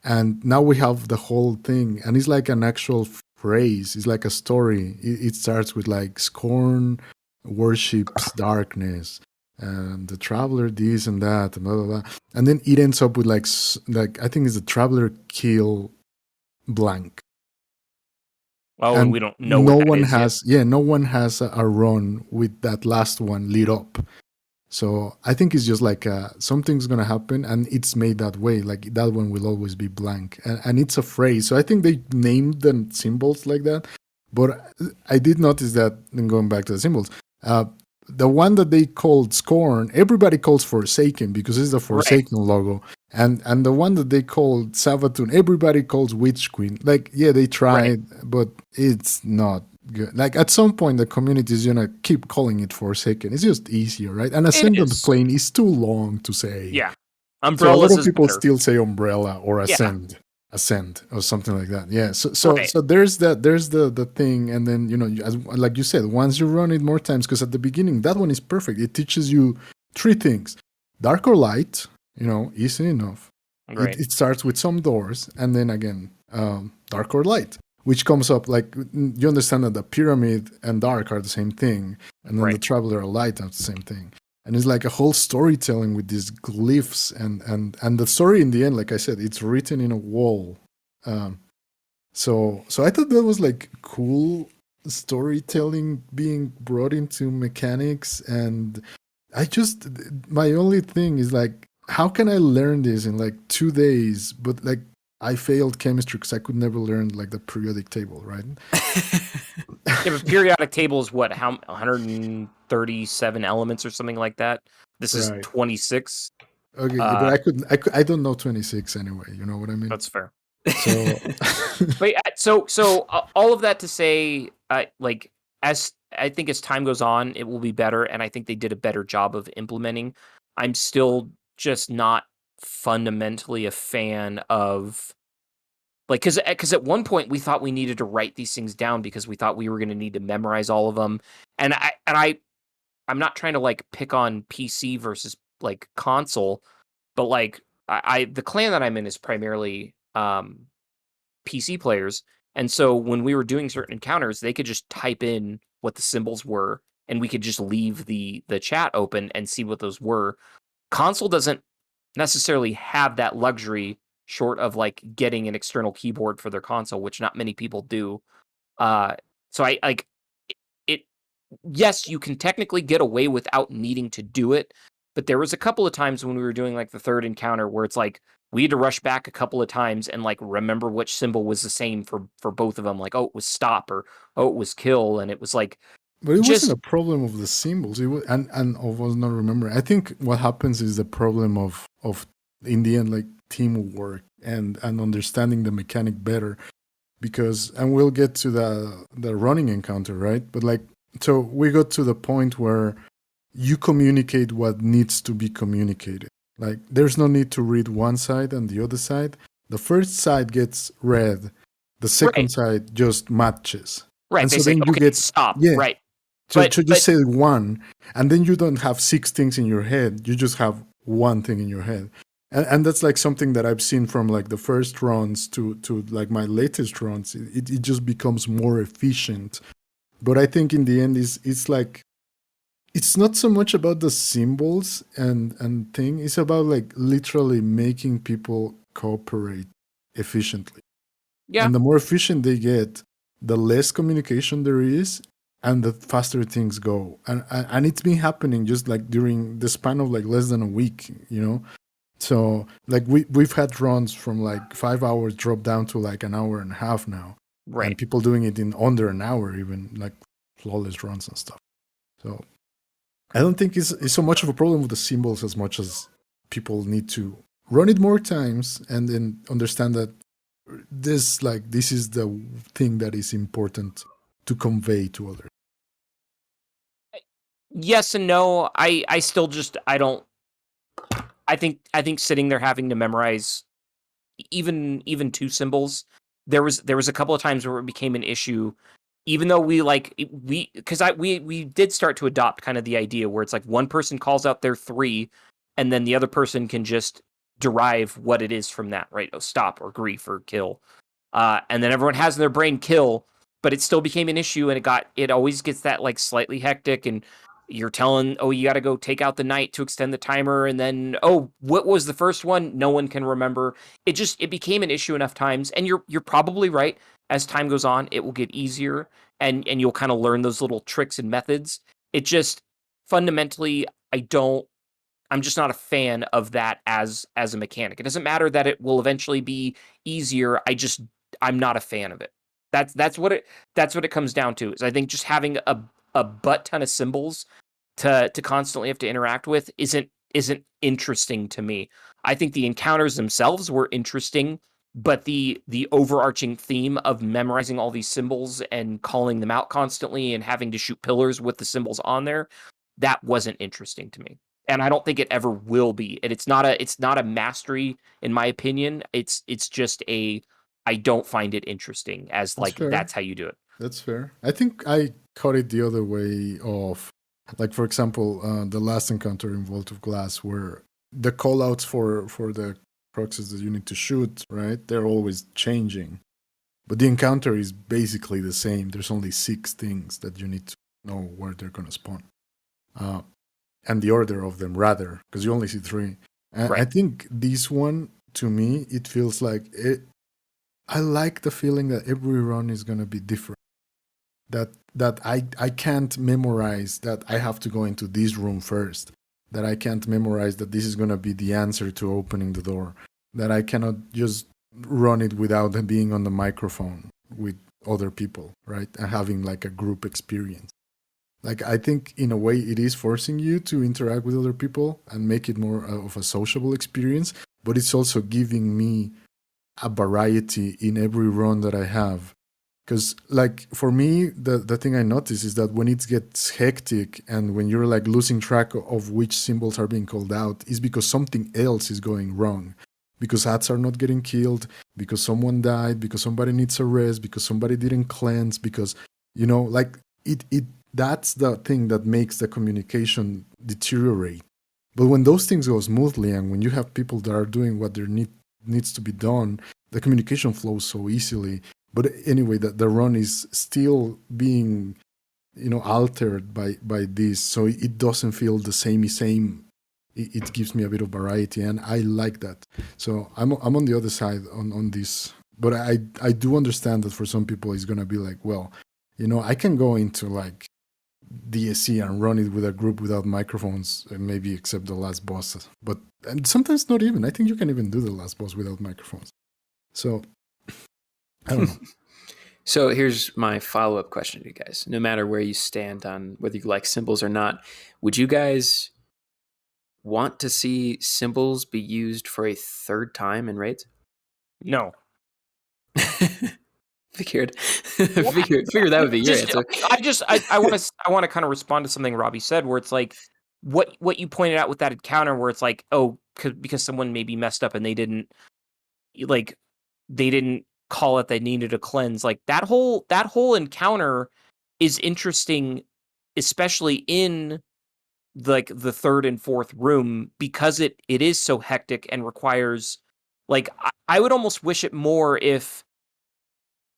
And now we have the whole thing. And it's like an actual phrase. It's like a story. It starts with like scorn worships darkness, and the traveler this and that, and blah blah blah, and then it ends up with like I think it's the traveler kill blank, Oh, and we don't know no what that one is yet. has no one has a run with that last one lit up. So I think it's just like something's gonna happen, and it's made that way. Like that one will always be blank, and it's a phrase. So I think they named the symbols like that. But I did notice that. Then going back to the symbols, the one that they called Scorn, everybody calls Forsaken because it's the Forsaken logo, and the one that they called Savatun, everybody calls Witch Queen. Like they tried, but it's not good. Like at some point, the community is gonna keep calling it Forsaken. It's just easier, right? And Ascendant Plane is too long to say. Yeah, Umbrella. So a lot of people better. still say Umbrella or Ascend or something like that. Yeah. So there's the thing, and then like you said, once you run it more times, because at the beginning that one is perfect. It teaches you 3 things: dark or light. Easy enough. Right. It starts with some doors, and then again, dark or light, which comes up like you understand that the pyramid and dark are the same thing, and then the traveler and light are the same thing. And it's like a whole storytelling with these glyphs, and the story in the end, like I said, it's written in a wall. So I thought that was like cool storytelling being brought into mechanics, and my only thing is like, how can I learn this in like 2 days? But like I failed chemistry because I could never learn like the periodic table, right? But periodic table is what? How 137 elements or something like that? This is 26. Okay, but I don't know 26 anyway. You know what I mean? That's fair. So, but so all of that to say, like as I think as time goes on, it will be better, and I think they did a better job of implementing. I'm still just not fundamentally a fan of like because at one point we thought we needed to write these things down because we thought we were going to need to memorize all of them, and I'm not trying to like pick on PC versus like console, but like the clan that I'm in is primarily PC players, and so when we were doing certain encounters, they could just type in what the symbols were, and we could just leave the chat open and see what those were. Console doesn't necessarily have that luxury, short of like getting an external keyboard for their console, which not many people do. So I like it. Yes, you can technically get away without needing to do it, but there was a couple of times when we were doing like the third encounter where it's like we had to rush back a couple of times and like remember which symbol was the same for both of them. Like, oh, it was stop, or oh, it was kill, and it was like. But it wasn't a problem of the symbols. It was, and I was not remembering. I think what happens is the problem of in the end, like teamwork and understanding the mechanic better. Because, and we'll get to the running encounter, right? But like, so we got to the point where you communicate what needs to be communicated. Like, there's no need to read one side and the other side. The first side gets read. The second side just matches. Right. And they so say, then you okay, get stop. Yeah. Right. So just say one, and then you don't have 6 things in your head. You just have one thing in your head. And that's like something that I've seen from like the first runs to like my latest runs. It just becomes more efficient. But I think in the end, it's like, it's not so much about the symbols and thing. It's about like literally making people cooperate efficiently. Yeah. And the more efficient they get, the less communication there is, and the faster things go. And it's been happening just like during the span of like less than a week, So like we've had runs from like 5 hours drop down to like an hour and a half now. Right. And people doing it in under an hour, even like flawless runs and stuff. So I don't think it's so much of a problem with the symbols as much as people need to run it more times and then understand that this is the thing that is important to convey to others. Yes and no. I still just I don't. I think sitting there having to memorize even 2 symbols. There was a couple of times where it became an issue, even though we did start to adopt kind of the idea where it's like one person calls out their 3, and then the other person can just derive what it is from that, right? Oh, stop or grief or kill, and then everyone has in their brain kill, but it still became an issue, and it always gets that like slightly hectic, and you're telling, oh, you got to go take out the knight to extend the timer, and then, oh, what was the first one? No one can remember. It became an issue enough times, and you're probably right. As time goes on, it will get easier, and you'll kind of learn those little tricks and methods. It just fundamentally, I'm just not a fan of that as a mechanic. It doesn't matter that it will eventually be easier. I'm not a fan of it. That's what it comes down to. Is I think just having a butt ton of symbols to constantly have to interact with isn't interesting to me. I think the encounters themselves were interesting, but the overarching theme of memorizing all these symbols and calling them out constantly and having to shoot pillars with the symbols on there, that wasn't interesting to me. And I don't think it ever will be. And it's not a mastery, in my opinion. It's just I don't find it interesting as that's how you do it. That's fair. I think I caught it the other way of, like, for example, the last encounter in Vault of Glass, where the callouts for the proxies that you need to shoot, right? They're always changing. But the encounter is basically the same. There's only 6 things that you need to know where they're going to spawn. And the order of them, rather, because you only see 3. And Right. I think this one, to me, it feels like it. I like the feeling that every run is going to be different. That I can't memorize that I have to go into this room first. That I can't memorize that this is going to be the answer to opening the door. That I cannot just run it without being on the microphone with other people, right? And having like a group experience. Like, I think in a way it is forcing you to interact with other people and make it more of a sociable experience, but it's also giving me a variety in every run that I have. Because, like, for me, the thing I notice is that when it gets hectic and when you're, like, losing track of which symbols are being called out, is because something else is going wrong. Because hats are not getting killed, because someone died, because somebody needs a rest, because somebody didn't cleanse, because, like, it that's the thing that makes the communication deteriorate. But when those things go smoothly and when you have people that are doing what needs to be done, the communication flows so easily. But anyway, the run is still being, altered by this, so it doesn't feel the same. It gives me a bit of variety, and I like that. So I'm on the other side on this, but I do understand that for some people it's gonna be like, well, I can go into like DSC and run it with a group without microphones, maybe except the last boss. But and sometimes not even. I think you can even do the last boss without microphones. So I don't know. So here's my follow-up question to you guys. No matter where you stand on whether you like symbols or not, would you guys want to see symbols be used for a 3rd time in raids? No. Figured that would be your answer. I want to kind of respond to something Robbie said, where it's like what you pointed out with that encounter, where it's like, oh, because someone maybe messed up and they didn't call it, they needed a cleanse. Like that whole encounter is interesting, especially in like the 3rd and 4th room, because it is so hectic and requires, like, I would almost wish it more if,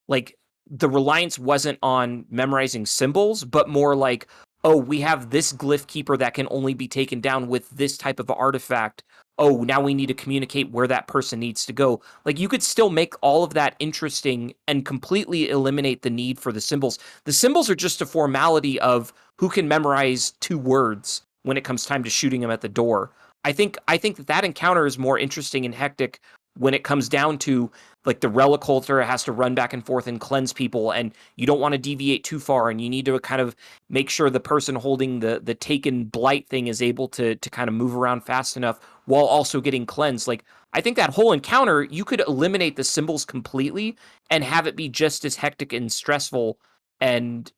like, the reliance wasn't on memorizing symbols, but more like, oh, we have this glyph keeper that can only be taken down with this type of artifact. Oh, now we need to communicate where that person needs to go. Like, you could still make all of that interesting and completely eliminate the need for the symbols. The symbols are just a formality of who can memorize 2 words when it comes time to shooting them at the door. I think that encounter is more interesting and hectic when it comes down to, like, the relic holder has to run back and forth and cleanse people, and you don't want to deviate too far, and you need to kind of make sure the person holding the taken blight thing is able to kind of move around fast enough while also getting cleansed. Like, I think that whole encounter, you could eliminate the symbols completely and have it be just as hectic and stressful, and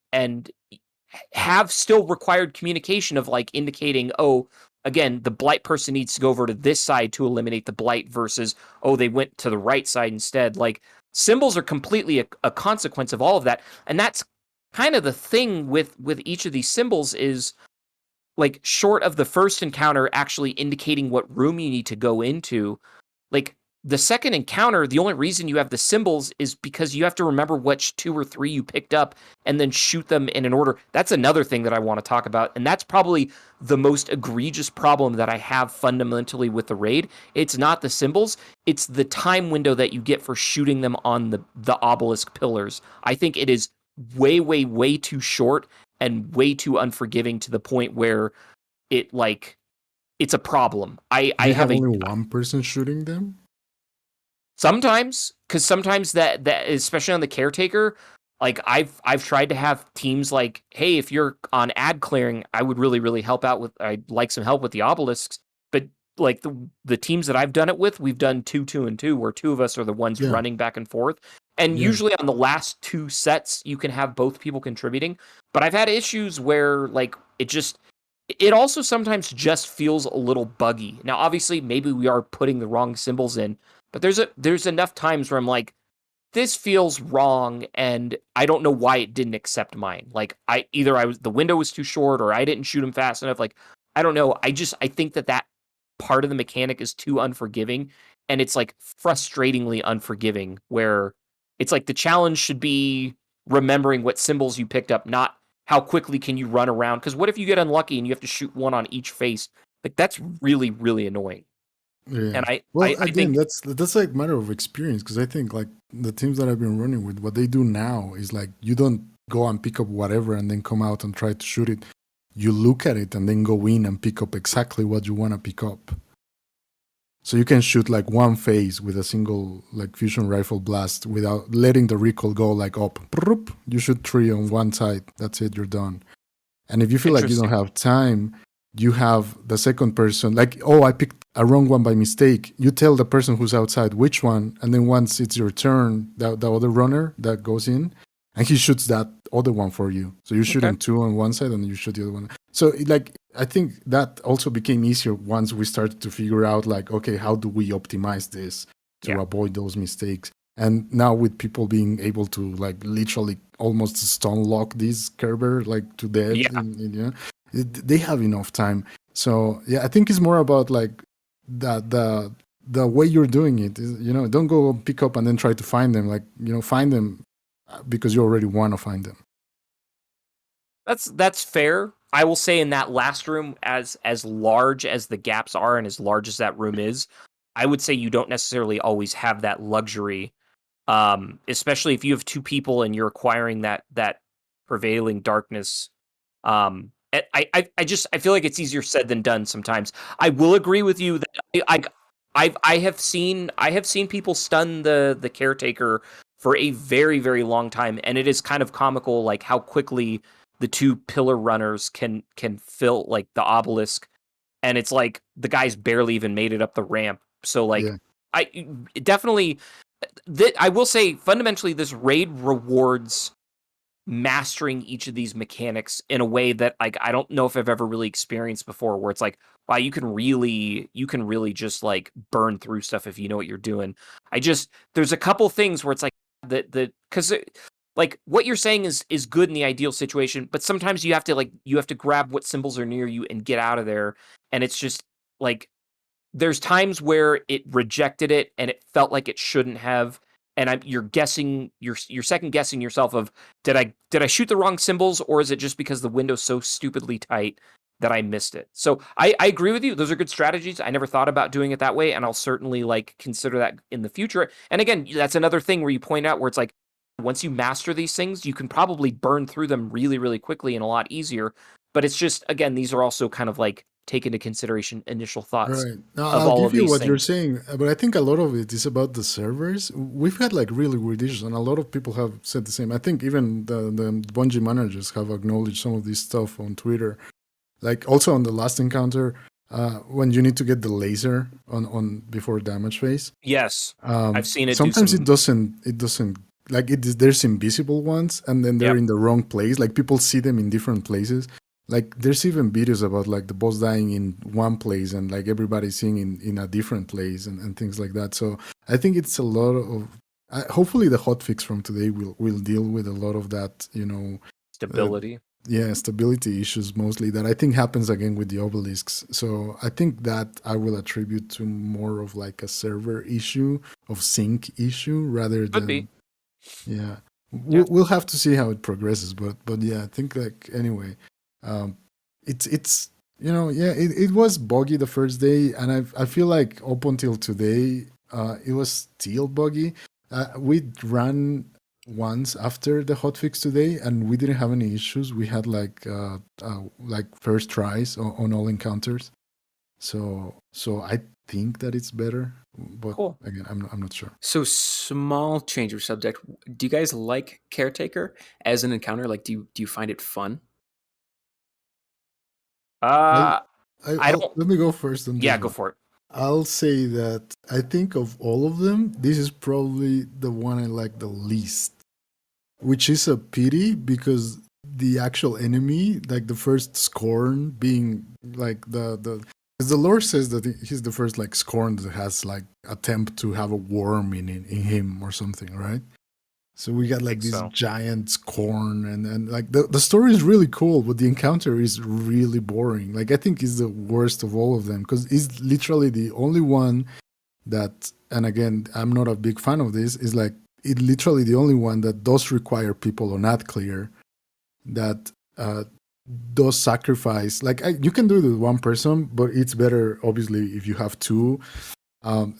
have still required communication of, like, indicating, oh, again, the blight person needs to go over to this side to eliminate the blight versus, oh, they went to the right side instead. Like, symbols are completely a consequence of all of that. And that's kind of the thing with each of these symbols is, like, short of the first encounter actually indicating what room you need to go into, like, the second encounter, the only reason you have the symbols is because you have to remember which 2 or 3 you picked up and then shoot them in an order. That's another thing that I want to talk about. And that's probably the most egregious problem that I have fundamentally with the raid. It's not the symbols, it's the time window that you get for shooting them on the obelisk pillars. I think it is way, way, way too short and way too unforgiving to the point where it like it's a problem. I have only one person shooting them. Sometimes, because sometimes that especially on the caretaker, like I've tried to have teams like, hey, if you're on ad clearing, I would really help out with. I'd like some help with the obelisks. But like the teams that I've done it with, we've done 2, and 2, where 2 of us are the ones running back and forth. And usually on the last 2 sets, you can have both people contributing. But I've had issues where like it also sometimes just feels a little buggy. Now, obviously, maybe we are putting the wrong symbols in. But there's enough times where I'm like, this feels wrong, and I don't know why it didn't accept mine. Like the window was too short, or I didn't shoot him fast enough. Like I don't know. I think that part of the mechanic is too unforgiving, and it's like frustratingly unforgiving. Where it's like the challenge should be remembering what symbols you picked up, not how quickly can you run around. Because what if you get unlucky and you have to shoot one on each face? Like that's really annoying. Yeah. And I again, think that's like matter of experience, because I think like the teams that I've been running with, what they do now is like you don't go and pick up whatever and then come out and try to shoot it. You look at it and then go in and pick up exactly what you want to pick up. So you can shoot like one phase with a single like fusion rifle blast without letting the recoil go like up. You shoot 3 on one side. That's it. You're done. And if you feel like you don't have time, you have the second person like, oh, I picked a wrong one by mistake. You tell the person who's outside which one, and then once it's your turn, the other runner that goes in, and he shoots that other one for you. So you're shooting 2 on one side, and you shoot the other one. So I think that also became easier once we started to figure out like, okay, how do we optimize this to avoid those mistakes? And now with people being able to like literally almost stun lock these Kerber like to death, they have enough time. So I think it's more about like the way you're doing it. Don't go pick up and then try to find them. Like find them because you already want to find them. That's fair. I will say in that last room, as large as the gaps are and as large as that room is, I would say you don't necessarily always have that luxury. Especially if you have 2 people and you're acquiring that prevailing darkness. I feel like it's easier said than done sometimes. I will agree with you that I have seen people stun the caretaker for a very, very long time, and it is kind of comical like how quickly the 2 pillar runners can fill like the obelisk, and it's like the guy's barely even made it up the ramp. So like I definitely I will say fundamentally this raid rewards mastering each of these mechanics in a way that like I don't know if I've ever really experienced before, where it's like, wow, you can really just like burn through stuff if you know what you're doing. There's a couple things where it's like because like what you're saying is good in the ideal situation, but sometimes you have to grab what symbols are near you and get out of there, and it's just like there's times where it rejected it and it felt like it shouldn't have. And you're second guessing yourself of did I shoot the wrong symbols, or is it just because the window's so stupidly tight that I missed it? So I agree with you. Those are good strategies. I never thought about doing it that way, and I'll certainly like consider that in the future. And again, that's another thing where you point out where it's like once you master these things, you can probably burn through them really, really quickly and a lot easier. But it's just, again, these are also kind of like take into consideration initial thoughts. Right. Now, I'll give you what you're saying, but I think a lot of it is about the servers. We've had like really weird issues, and a lot of people have said the same. I think even the Bungie managers have acknowledged some of this stuff on Twitter. Like also on the last encounter, when you need to get the laser on before damage phase. Yes, I've seen it. Sometimes it doesn't like there's invisible ones, and then they're in the wrong place. Like people see them in different places. Like there's even videos about like the boss dying in one place and like everybody seeing in a different place and things like that. So I think it's a lot of hopefully the hotfix from today will deal with a lot of that, stability. stability issues mostly that I think happens again with the obelisks. So I think that I will attribute to more of like a server issue of sync issue rather Could than be. yeah. Yeah. We'll have to see how it progresses, but yeah, I think like anyway, it's it was buggy the first day, and I feel like up until today, it was still buggy. We ran once after the hotfix today, and we didn't have any issues. We had like first tries on all encounters, so I think that it's better. But Cool. again, I'm not sure. So small change of subject. Do you guys like Caretaker as an encounter? Like, do you find it fun? I don't. Let me go first. On Yeah, this go one. for it. I'll say that I think of all of them, this is probably the one I like the least, which is a pity because the actual enemy, like the first Scorn, being like because the lore says that he's the first like Scorn that has like attempt to have a worm in him or something, right? So we got like this So. giant Scorn, and like the story is really cool, but the encounter is really boring. Like I think it's the worst of all of them because it's literally the only one that, and again, I'm not a big fan of this, is like it literally the only one that does require people on ad clear that does sacrifice. Like you can do it with one person, but it's better obviously if you have two.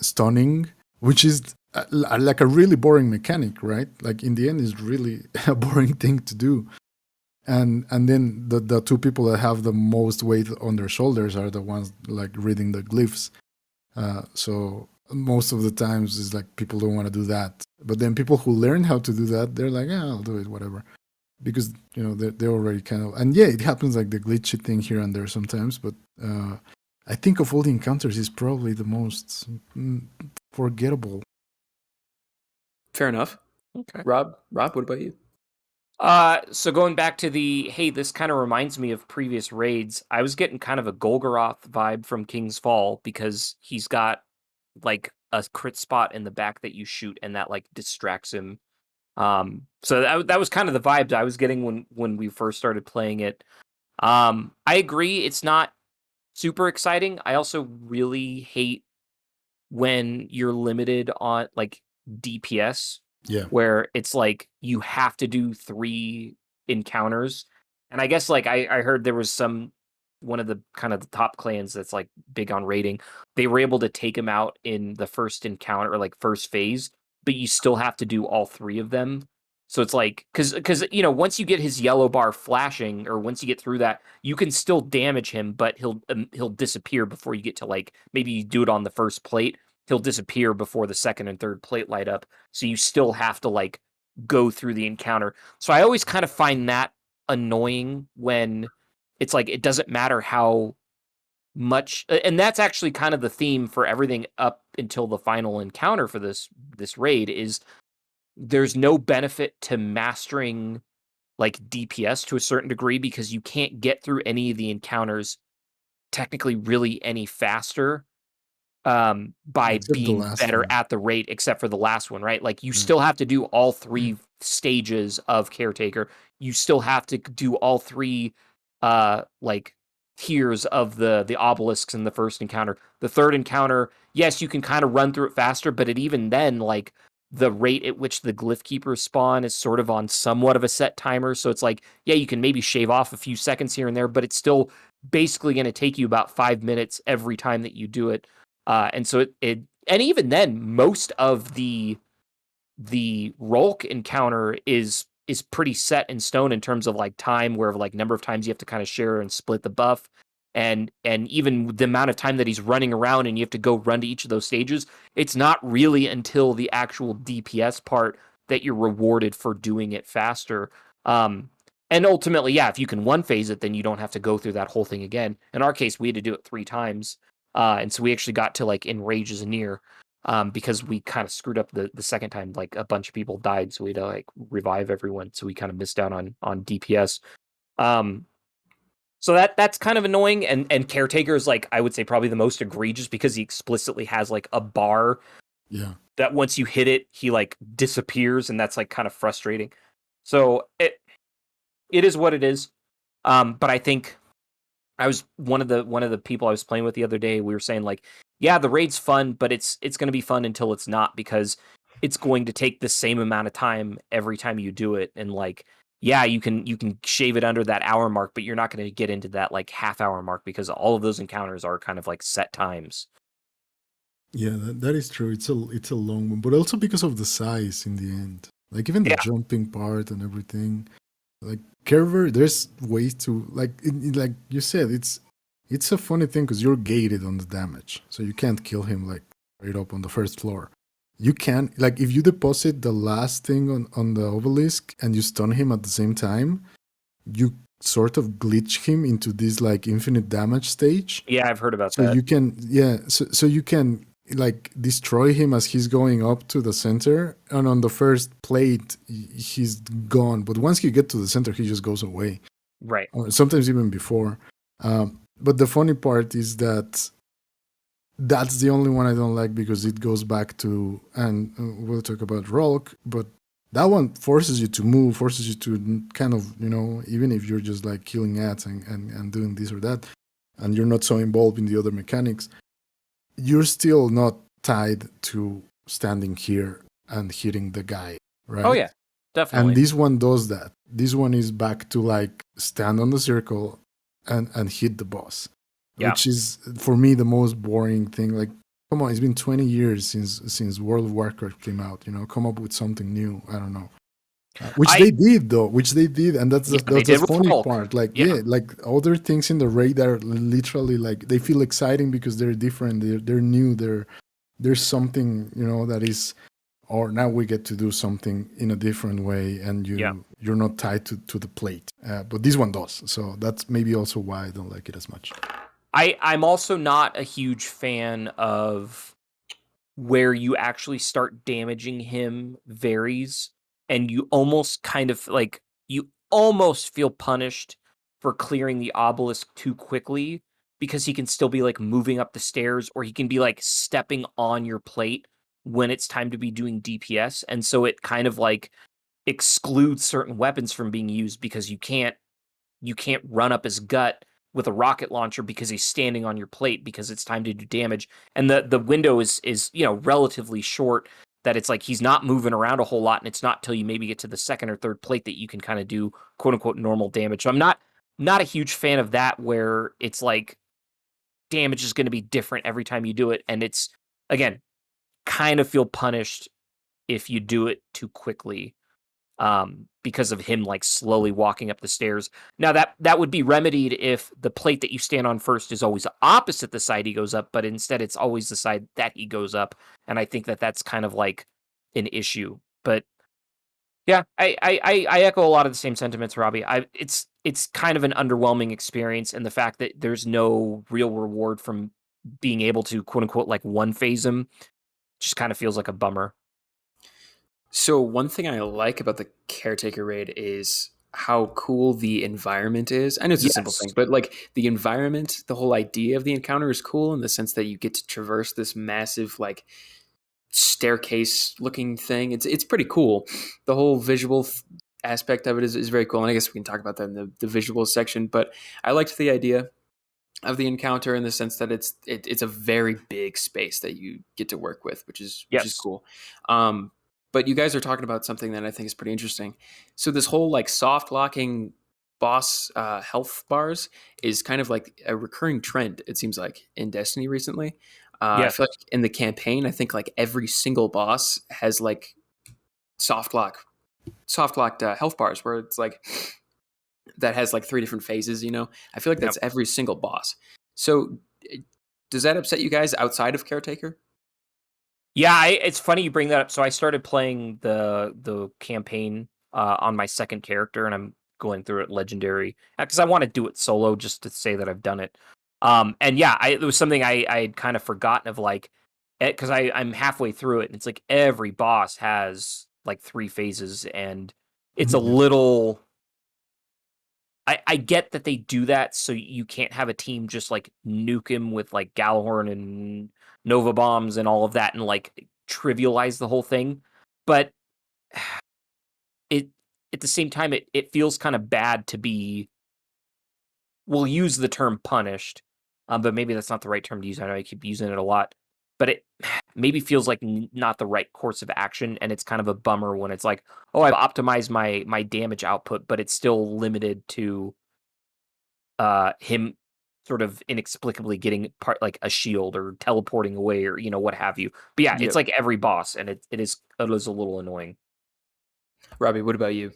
Stunning, which is like a really boring mechanic, right? Like in the end, is really a boring thing to do. And then the two people that have the most weight on their shoulders are the ones like reading the glyphs. So most of the times it's like people don't want to do that. But then people who learn how to do that, they're like, yeah, I'll do it, whatever. Because they're already kind of, and yeah, it happens like the glitchy thing here and there sometimes. But I think of all the encounters, is probably the most forgettable. Fair enough. Okay. Rob, what about you? So going back to hey, this kind of reminds me of previous raids. I was getting kind of a Golgoroth vibe from King's Fall because he's got like a crit spot in the back that you shoot, and that like distracts him. So that was kind of the vibes I was getting when we first started playing it. I agree, it's not super exciting. I also really hate when you're limited on like DPS. Yeah. Where it's like you have to do 3 encounters. And I guess like I heard there was one of the kind of the top clans that's like big on raiding. They were able to take him out in the first encounter or like first phase, but you still have to do all 3 of them. So it's like because once you get his yellow bar flashing, or once you get through that, you can still damage him, but he'll disappear before you get to like maybe you do it on the first plate. He'll disappear before the second and third plate light up. So you still have to like go through the encounter. So I always kind of find that annoying when it's like it doesn't matter how much, and that's actually kind of the theme for everything up until the final encounter for this raid is there's no benefit to mastering like DPS to a certain degree because you can't get through any of the encounters technically really any faster by Except the being last better one. at the rate, except for the last one, right? Like you still have to do all 3 stages of Caretaker. You still have to do all 3 like tiers of the obelisks in the first encounter. The third encounter, yes, you can kind of run through it faster, but even then, like the rate at which the glyph keepers spawn is sort of on somewhat of a set timer. So it's like, yeah, you can maybe shave off a few seconds here and there, but it's still basically going to take you about 5 minutes every time that you do it. And so it and even then, most of the Rolk encounter is pretty set in stone in terms of like time, where like number of times you have to kind of share and split the buff, and even the amount of time that he's running around and you have to go run to each of those stages. It's not really until the actual DPS part that you're rewarded for doing it faster. And ultimately, yeah, if you can one phase it, then you don't have to go through that whole thing again. In our case, we had to do it 3 times. And so we actually got to like Enrage Zanir because we kind of screwed up the second time. Like a bunch of people died, so we had to like revive everyone. So we kind of missed out on DPS. So that's kind of annoying. And Caretaker is like, I would say probably the most egregious because he explicitly has like a bar. Yeah. That once you hit it, he like disappears, and that's like kind of frustrating. So it is what it is. But I think I was one of the people I was playing with the other day. We were saying like, yeah, the raid's fun, but it's going to be fun until it's not, because it's going to take the same amount of time every time you do it. And like, yeah, you can shave it under that hour mark, but you're not going to get into that like half hour mark, because all of those encounters are kind of like set times. Yeah, that is true. It's a long one, but also because of the size in the end. Like even the Yeah. jumping part and everything. Like Kerber, there's ways to like you said. It's a funny thing because you're gated on the damage, so you can't kill him like right up on the first floor. You can like if you deposit the last thing on the obelisk and you stun him at the same time, you sort of glitch him into this like infinite damage stage. Yeah, I've heard about So that. you can, so you can like destroy him as he's going up to the center, and on the first plate he's gone. But once you get to the center, he just goes away, Right. or sometimes even before. But the funny part is that that's the only one I don't like because it goes back to, and we'll talk about Rolk, but that one forces you to move, forces you to kind of, even if you're just like killing ads and doing this or that, and you're not so involved in the other mechanics, you're still not tied to standing here and hitting the guy, right? Oh yeah, definitely. And this one does that. This one is back to like stand on the circle and hit the boss, which is for me the most boring thing. Like, come on, it's been 20 years since World of Warcraft came out. Come up with something new. I don't know. They did though. Which they did, and that's the funny part. Like, like other things in the raid are literally like they feel exciting because they're different. They're new. There's something that is. Or now we get to do something in a different way, and you're not tied to the plate. But this one does, so that's maybe also why I don't like it as much. I'm also not a huge fan of where you actually start damaging him varies, and you almost feel punished for clearing the obelisk too quickly, because he can still be like moving up the stairs, or he can be like stepping on your plate when it's time to be doing DPS, and so it kind of like excludes certain weapons from being used, because you can't run up his gut with a rocket launcher because he's standing on your plate because it's time to do damage. And the window is relatively short, that it's like he's not moving around a whole lot, and it's not till you maybe get to the second or third plate that you can kind of do quote unquote normal damage. So I'm not a huge fan of that, where it's like damage is going to be different every time you do it, and it's again kind of feel punished if you do it too quickly, because of him like slowly walking up the stairs. Now that would be remedied if the plate that you stand on first is always opposite the side he goes up, but instead it's always the side that he goes up, and I think that's kind of like an issue. But yeah, I echo a lot of the same sentiments, Robbie. It's kind of an underwhelming experience, and the fact that there's no real reward from being able to quote unquote like one phase him just kind of feels like a bummer. So one thing I like about the Caretaker raid is how cool the environment is. I know it's a simple thing, but like the environment, the whole idea of the encounter is cool in the sense that you get to traverse this massive like staircase looking thing. It's pretty cool. The whole visual aspect of it is very cool. And I guess we can talk about that in the visual section, but I liked the idea of the encounter in the sense that it's a very big space that you get to work with, which is cool. But you guys are talking about something that I think is pretty interesting. So this whole like soft locking boss health bars is kind of like a recurring trend, it seems like, in Destiny recently. I feel like in the campaign, I think like every single boss has like soft locked health bars, where it's like that has like 3 different phases. I feel like that's every single boss. So does that upset you guys outside of Caretaker? Yeah, it's funny you bring that up. So I started playing the campaign on my second character, and I'm going through it legendary because I want to do it solo just to say that I've done it. And yeah, it was something I had kind of forgotten of, like, because I'm halfway through it, and it's like every boss has like 3 phases, and it's a little. I get that they do that so you can't have a team just like nuke him with like Gjallarhorn and Nova bombs and all of that and like trivialize the whole thing, but it at the same time it feels kind of bad to be we'll use the term punished, but maybe that's not the right term to use. I know I keep using it a lot, but it maybe feels like not the right course of action, and it's kind of a bummer when it's like, oh, I've optimized my damage output, but it's still limited to him sort of inexplicably getting like a shield or teleporting away or what have you. But yeah, it's like every boss, and it is a little annoying. Robbie, what about you?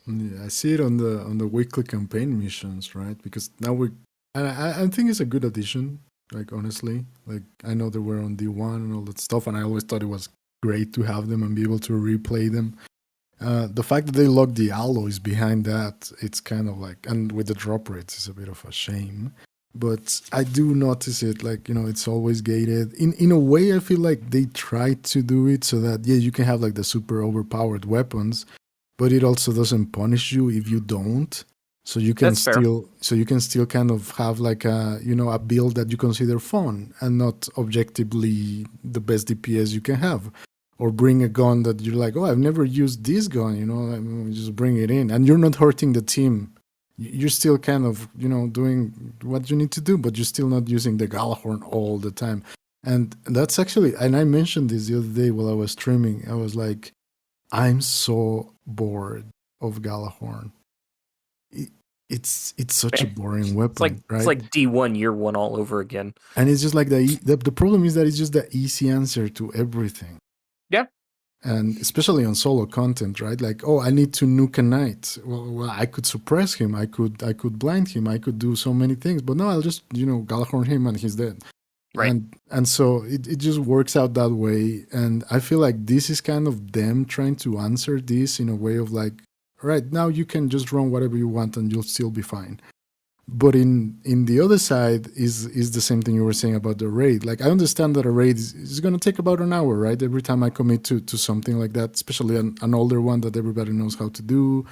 Yeah, I see it on the weekly campaign missions, right? Because now I think it's a good addition. Like honestly, like I know they were on D1 and all that stuff, and I always thought it was great to have them and be able to replay them. The fact that they lock the alloys behind that, it's kind of like, and with the drop rates, it's a bit of a shame. But I do notice it, like, it's always gated. In a way, I feel like they try to do it so that, you can have like the super overpowered weapons, but it also doesn't punish you if you don't. So you can still kind of have like a build that you consider fun and not objectively the best DPS you can have. Or bring a gun that you're like, oh, I've never used this gun, just bring it in. And you're not hurting the team. You're still kind of, doing what you need to do, but you're still not using the Gjallarhorn all the time. And that's actually, and I mentioned this the other day while I was streaming, I was like, I'm so bored of Gjallarhorn. It's such a boring weapon, right? It's like D1 year one all over again. And it's just like the problem is that it's just the easy answer to everything. Yeah. And especially on solo content, right? Like, oh, I need to nuke a knight. Well, I could suppress him. I could blind him. I could do so many things. But no, I'll just, Gjallarhorn him and he's dead. Right. And so it just works out that way. And I feel like this is kind of them trying to answer this in a way of like, all right, now you can just run whatever you want and you'll still be fine. But in the other side is the same thing you were saying about the raid. Like, I understand that a raid is going to take about an hour, right? Every time I commit to something like that, especially an older one that everybody knows how to do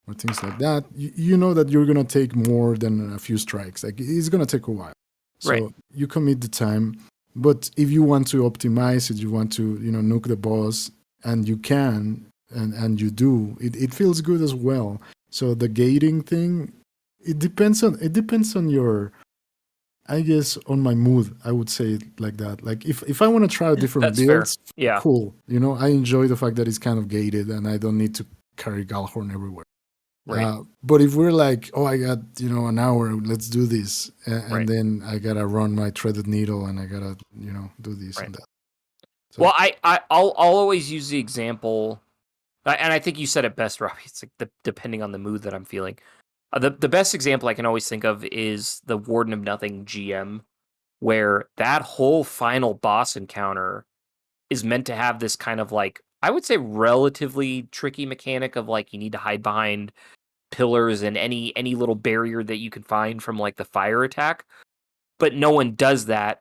or things like that, you know that you're going to take more than a few strikes. Like, it's going to take a while. So you commit the time. But if you want to optimize it, you want to, nuke the boss, and you can, and you do, it feels good as well. So the gating thing, it depends on your, I guess, on my mood. I would say it like that. Like if I want to try different builds, yeah, cool. I enjoy the fact that it's kind of gated and I don't need to carry Gjallarhorn everywhere. Right. But if we're like, oh, I got an hour, let's do this, and then I gotta run my threaded needle and I gotta do this and that. So, well, I'll always use the example, and I think you said it best, Robbie. It's like depending on the mood that I'm feeling. The best example I can always think of is the Warden of Nothing GM, where that whole final boss encounter is meant to have this kind of like, I would say, relatively tricky mechanic of like you need to hide behind pillars and any little barrier that you can find from like the fire attack. But no one does that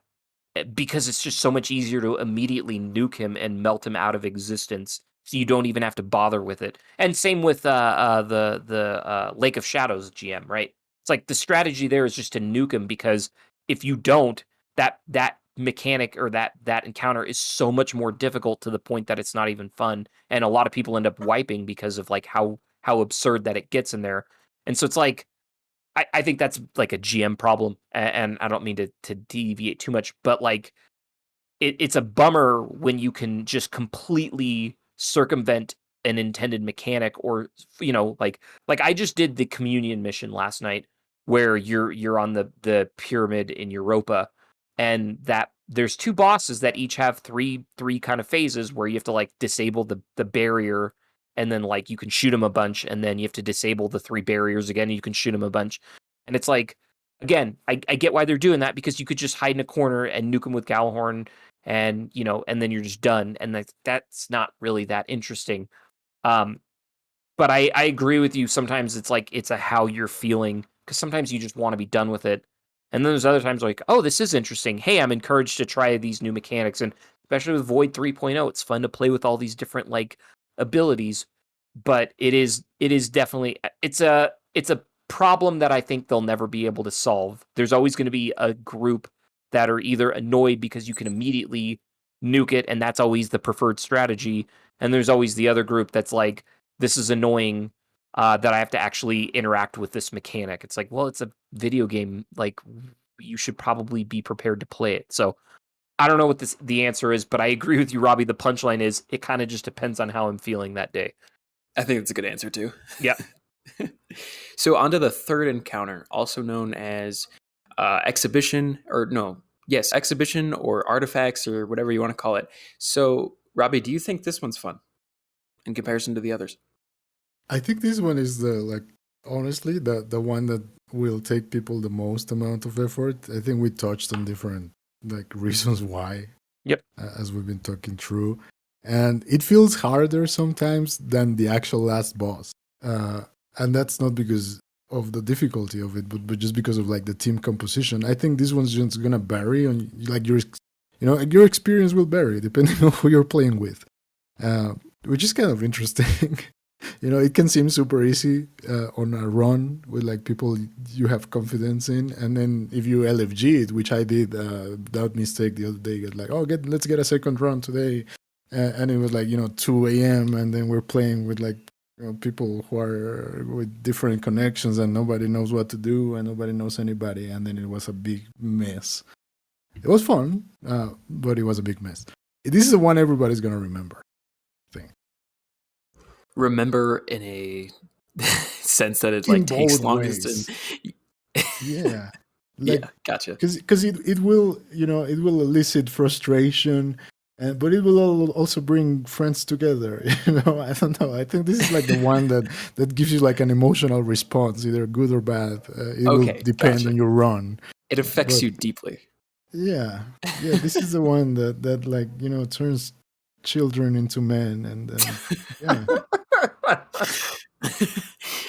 because it's just so much easier to immediately nuke him and melt him out of existence. So you don't even have to bother with it. And same with the Lake of Shadows GM, right? It's like the strategy there is just to nuke him, because if you don't, that mechanic or that encounter is so much more difficult to the point that it's not even fun. And a lot of people end up wiping because of like how absurd that it gets in there. And so it's like, I think that's like a GM problem. And I don't mean to deviate too much, but like it's a bummer when you can just completely circumvent an intended mechanic, or like I just did the communion mission last night where you're on the pyramid in Europa, and that there's two bosses that each have three kind of phases where you have to like disable the barrier, and then like you can shoot them a bunch, and then you have to disable the three barriers again and you can shoot them a bunch. And it's like, again, I get why they're doing that, because you could just hide in a corner and nuke them with Gjallarhorn, and and then you're just done, and that's not really that interesting. But I agree with you. Sometimes it's like it's a how you're feeling, because sometimes you just want to be done with it, and then there's other times like, oh, this is interesting. Hey, I'm encouraged to try these new mechanics, and especially with Void 3.0, it's fun to play with all these different like abilities. But it is definitely it's a problem that I think they'll never be able to solve. There's always going to be a group that are either annoyed because you can immediately nuke it, and that's always the preferred strategy. And there's always the other group that's like, this is annoying. that I have to actually interact with this mechanic. It's like, well, it's a video game. Like, you should probably be prepared to play it. So I don't know what the answer is, but I agree with you, Robbie. The punchline is it kind of just depends on how I'm feeling that day. I think that's a good answer too. Yeah. So on to the third encounter, also known as exhibition or artifacts or whatever you want to call it. So Robbie, do you think this one's fun in comparison to the others? I think this one is honestly the one that will take people the most amount of effort. I think we touched on different reasons why. Yep. As we've been talking through, and it feels harder sometimes than the actual last boss. And that's not because of the difficulty of it, but just because of the team composition. I think this one's just gonna vary on your experience will vary depending on who you're playing with, which is kind of interesting. It can seem super easy on a run with people you have confidence in, and then if you LFG it, which I did without mistake the other day, let's get a second run today, and it was 2 a.m. and then we're playing with people who are with different connections and nobody knows what to do and nobody knows anybody, and then it was a big mess. It was fun, but it was a big mess. This is the one everybody's gonna remember. Remember in a sense that it In takes both longest. ways. Yeah. Yeah, gotcha. Because it will it will elicit frustration, but it will also bring friends together. I don't know. I think this is the one that gives you an emotional response, either good or bad. It will depend on your run. It affects you deeply. Yeah. This is the one that turns children into men, and yeah.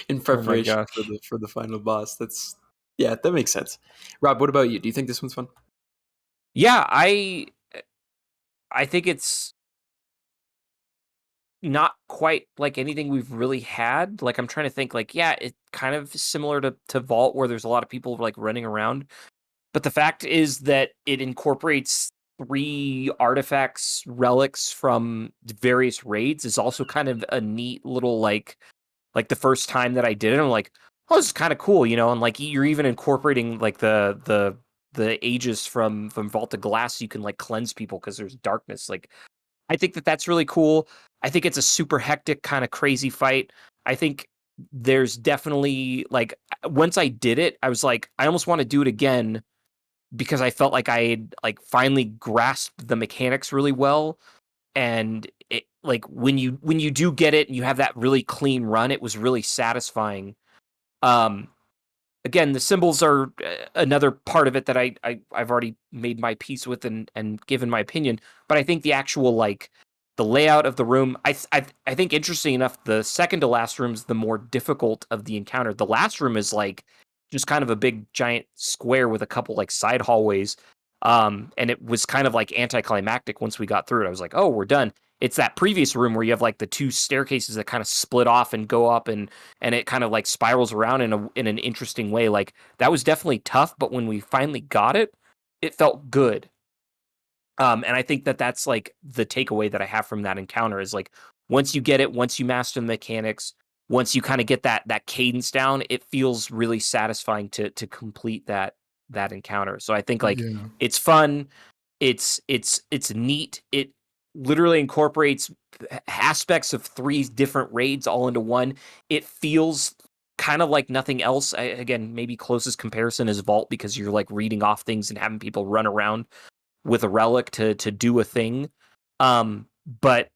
In preparation for the final boss. That makes sense. Rob, what about you? Do you think this one's fun? Yeah, I think it's not quite like anything we've really had. I'm trying to think it's kind of similar to Vault, where there's a lot of people running around. But the fact is that it incorporates 3 artifacts, relics from various raids is also kind of a neat little like the first time that I did it, I'm like, oh, this is kind of cool, and you're even incorporating the ages from Vault of Glass, so you can cleanse people because there's darkness. I think that's really cool. I think it's a super hectic kind of crazy fight. I think there's definitely once I did it, I was I almost want to do it again, because I felt like I had finally grasped the mechanics really well, and it when you do get it and you have that really clean run, it was really satisfying. Again, the symbols are another part of it that I've already made my peace with and given my opinion, but I think the actual the layout of the room, I think interesting enough, the second to last room is the more difficult of the encounter. The last room is just kind of a big giant square with a couple side hallways. And it was kind of anticlimactic once we got through it. I was like, oh, we're done. It's that previous room where you have the 2 staircases that kind of split off and go up, and it kind of spirals around in an interesting way. That was definitely tough, but when we finally got it, it felt good. And I think that's the takeaway that I have from that encounter is once you get it, once you master the mechanics, once you kind of get that cadence down, it feels really satisfying to complete that encounter. So I think it's fun, it's neat. It literally incorporates aspects of 3 different raids all into one. It feels kind of like nothing else. Again, maybe closest comparison is Vault, because you're reading off things and having people run around with a relic to do a thing. But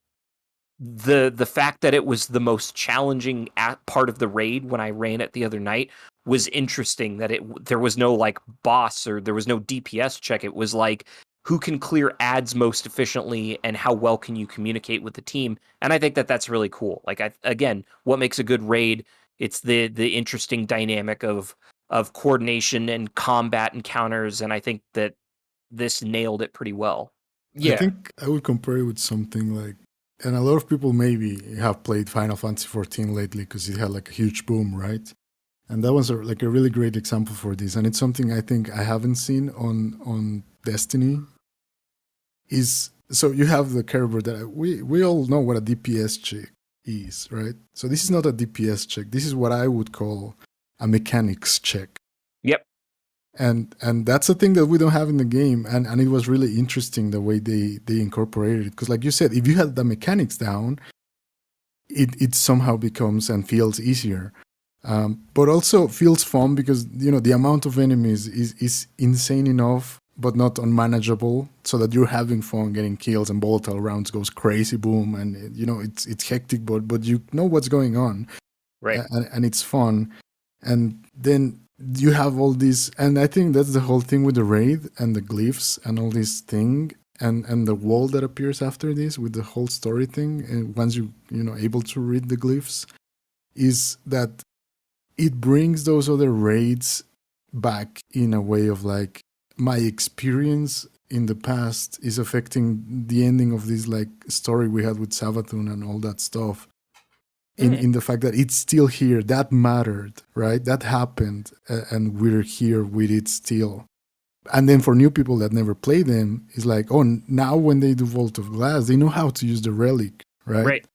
the fact that it was the most challenging part of the raid when I ran it the other night was interesting. That there was no boss, or there was no DPS check. It was who can clear ads most efficiently and how well can you communicate with the team. And I think that's really cool. Again, what makes a good raid? It's the interesting dynamic of coordination and combat encounters. And I think that this nailed it pretty well. Yeah. I think I would compare it with something and a lot of people maybe have played Final Fantasy XIV lately because it had a huge boom, right? And that was a really great example for this. And it's something I think I haven't seen on Destiny. So you have the character that we all know what a DPS is, right? So this is not a DPS check. This is what I would call a mechanics check. Yep. And that's a thing that we don't have in the game. And it was really interesting the way they incorporated it. Because like you said, if you had the mechanics down, it somehow becomes and feels easier. But also feels fun because, you know, the amount of enemies is insane enough, but not unmanageable, so that you're having fun getting kills and volatile rounds goes crazy boom. And, you know, it's hectic, but you know what's going on. Right. And it's fun. And then you have all these, and I think that's the whole thing with the raid and the glyphs and all this thing, and the wall that appears after this with the whole story thing. And once you know able to read the glyphs, is that it brings those other raids back in a way of like my experience in the past is affecting the ending of this like story we had with Savathun and all that stuff. In the fact that it's still here, that mattered, right? That happened, and we're here with it still. And then for new people that never play them, it's like, oh, now when they do Vault of Glass, they know how to use the relic, right?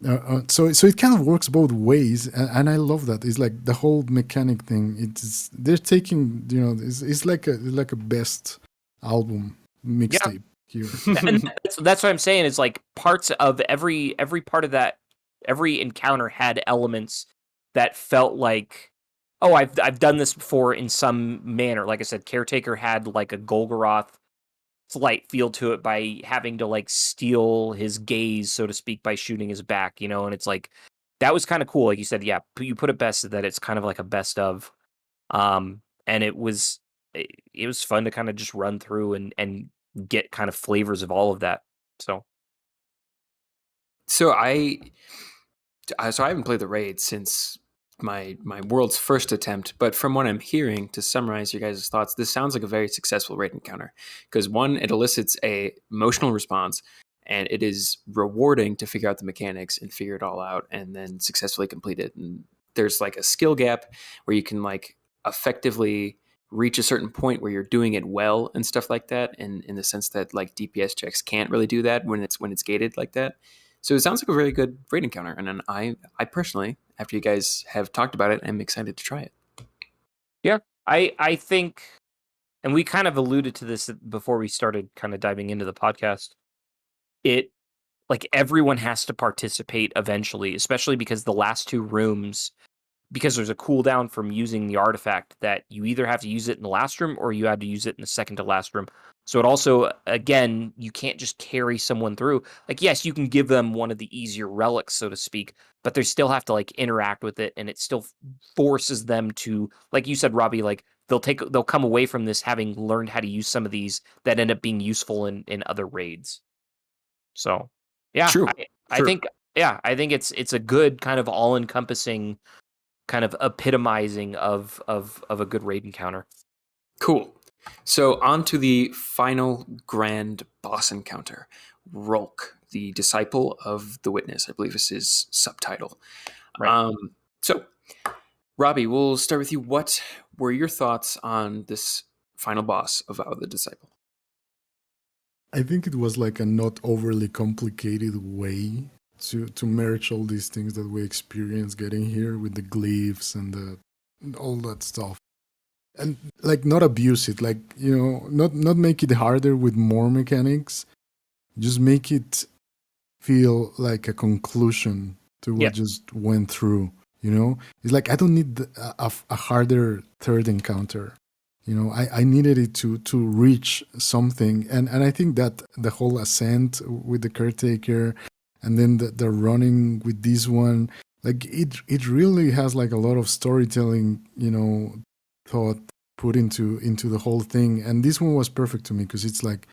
Right. So it kind of works both ways, and I love that. It's like the whole mechanic thing. They're taking, you know, it's like a best album mixtape here. And that's what I'm saying. Is like parts of every part of that. Every encounter had elements that felt like, oh, I've done this before in some manner. Like I said, Caretaker had like a Golgoroth flight feel to it by having to like steal his gaze, so to speak, by shooting his back, you know. And it's like that was kind of cool. Like you said, yeah, you put it best that it's kind of like a best of, and it was fun to kind of just run through and get kind of flavors of all of that. So I haven't played the raid since my world's first attempt, but from what I'm hearing, to summarize your guys' thoughts, this sounds like a very successful raid encounter. Because one, it elicits a emotional response, and it is rewarding to figure out the mechanics and figure it all out and then successfully complete it. And there's like a skill gap where you can like effectively reach a certain point where you're doing it well and stuff like that. And in the sense that like DPS checks can't really do that when it's gated like that. So it sounds like a very good raid encounter, and then I personally, after you guys have talked about it, am excited to try it. Yeah, I think, and we kind of alluded to this before we started kind of diving into the podcast. It, like, everyone has to participate eventually, especially because the last two rooms, because there's a cooldown from using the artifact that you either have to use it in the last room or you have to use it in the second to last room. So it also, again, you can't just carry someone through. Like, yes, you can give them one of the easier relics, so to speak, but they still have to like interact with it, and it still forces them to, like you said, Robbie, like they'll come away from this having learned how to use some of these that end up being useful in other raids. So, yeah, True. I think it's a good kind of all-encompassing kind of epitomizing of a good raid encounter. Cool. So on to the final grand boss encounter, Rolk, the disciple of the Witness. I believe is his subtitle. Right. So, Robbie, we'll start with you. What were your thoughts on this final boss of Vow of the Disciple? I think it was like a not overly complicated way to merge all these things that we experience getting here with the glyphs and all that stuff. And like not abuse it, like, you know, not make it harder with more mechanics. Just make it feel like a conclusion to what just went through, you know? It's like I don't need a harder third encounter. You know, I needed it to reach something. And I think that the whole ascent with the Caretaker and then the running with this one, like it really has like a lot of storytelling, you know, thought put into the whole thing. And this one was perfect to me because it's like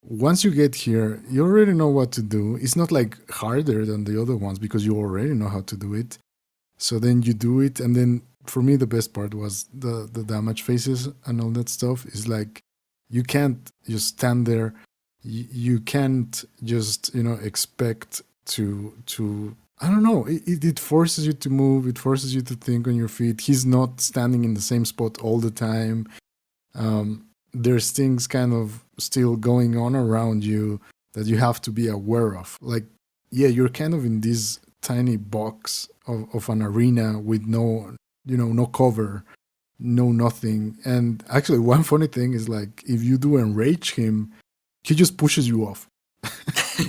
once you get here, you already know what to do. It's not like harder than the other ones because you already know how to do it. So then you do it, and then for me the best part was the damage phases and all that stuff. Is like you can't just stand there. You can't just, you know, expect to I don't know. It forces you to move. It forces you to think on your feet. He's not standing in the same spot all the time. There's things kind of still going on around you that you have to be aware of. Like, yeah, you're kind of in this tiny box of an arena with no cover, no nothing. And actually, one funny thing is like if you do enrage him, he just pushes you off,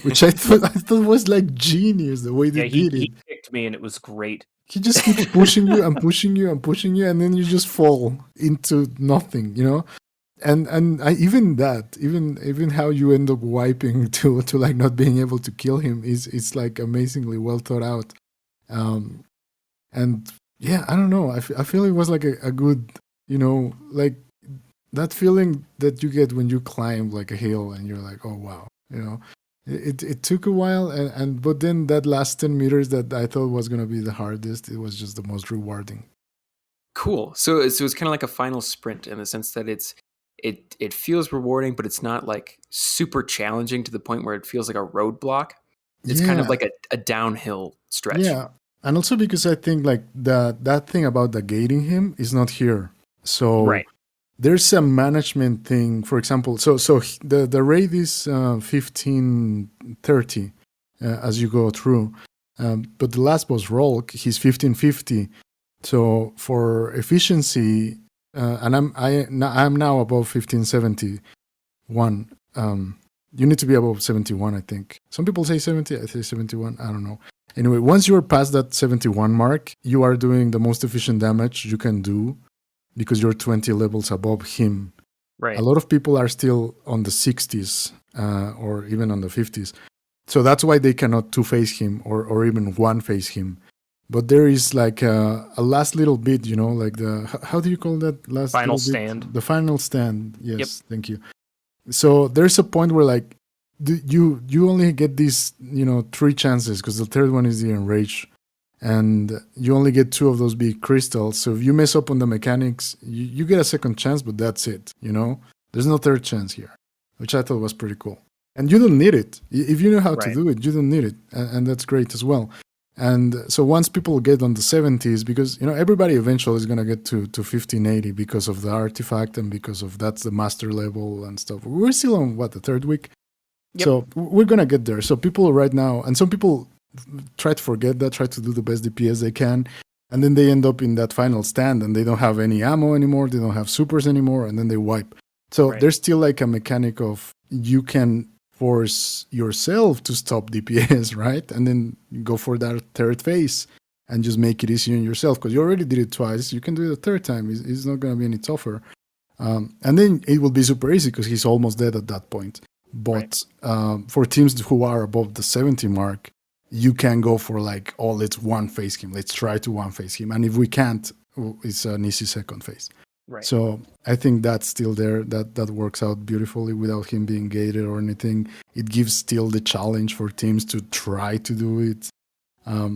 which I thought was like genius the way they did it. He kicked me and it was great. He just keeps pushing you and pushing you and pushing you, and then you just fall into nothing, And even how you end up wiping to like not being able to kill him it's like amazingly well thought out. And yeah, I don't know. I feel it was like a good, like that feeling that you get when you climb like a hill and you're like, oh wow, It took a while, but then that last 10 meters that I thought was going to be the hardest, it was just the most rewarding. Cool. So it's kind of like a final sprint in the sense that it feels rewarding, but it's not like super challenging to the point where it feels like a roadblock. It's kind of like a downhill stretch. Yeah, and also because I think like that thing about the gating him is not here. So Right. There's a management thing, for example. So the rate is 1530 as you go through, but the last boss Rolk, he's 1550. So for efficiency, and I'm now above 1571. You need to be above 71, I think. Some people say 70, I say 71. I don't know. Anyway, once you're past that 71 mark, you are doing the most efficient damage you can do, because you're 20 levels above him. Right. A lot of people are still on the 60s or even on the 50s. So that's why they cannot two-face him or even one-face him. But there is like a last little bit, like how do you call that last Final little bit? stand. The final stand, yes, Yep. Thank you. So there's a point where like you only get these, 3 chances, because the third one is the enrage. And you only get 2 of those big crystals. So if you mess up on the mechanics, you get a second chance, but that's it, There's no third chance here, which I thought was pretty cool. And you don't need it. If you know how to Right. do it, you don't need it. And that's great as well. And so once people get on the 70s, because, everybody eventually is going to get to 1580 because of the artifact and because of that's the master level and stuff. We're still on, the 3rd week? Yep. So we're going to get there. So people right now, and some people try to forget that, try to do the best DPS they can, and then they end up in that final stand and they don't have any ammo anymore, they don't have supers anymore, and then they wipe. So Right. there's still like a mechanic of you can force yourself to stop DPS, right? And then go for that third phase and just make it easier on yourself, because you already did it twice. You can do it a third time. It's not going to be any tougher. And then it will be super easy because he's almost dead at that point. But for teams who are above the 70 mark, you can go for like, oh, let's one-face him. Let's try to one-face him. And if we can't, it's an easy second phase. Right. So I think that's still there. That works out beautifully without him being gated or anything. It gives still the challenge for teams to try to do it. I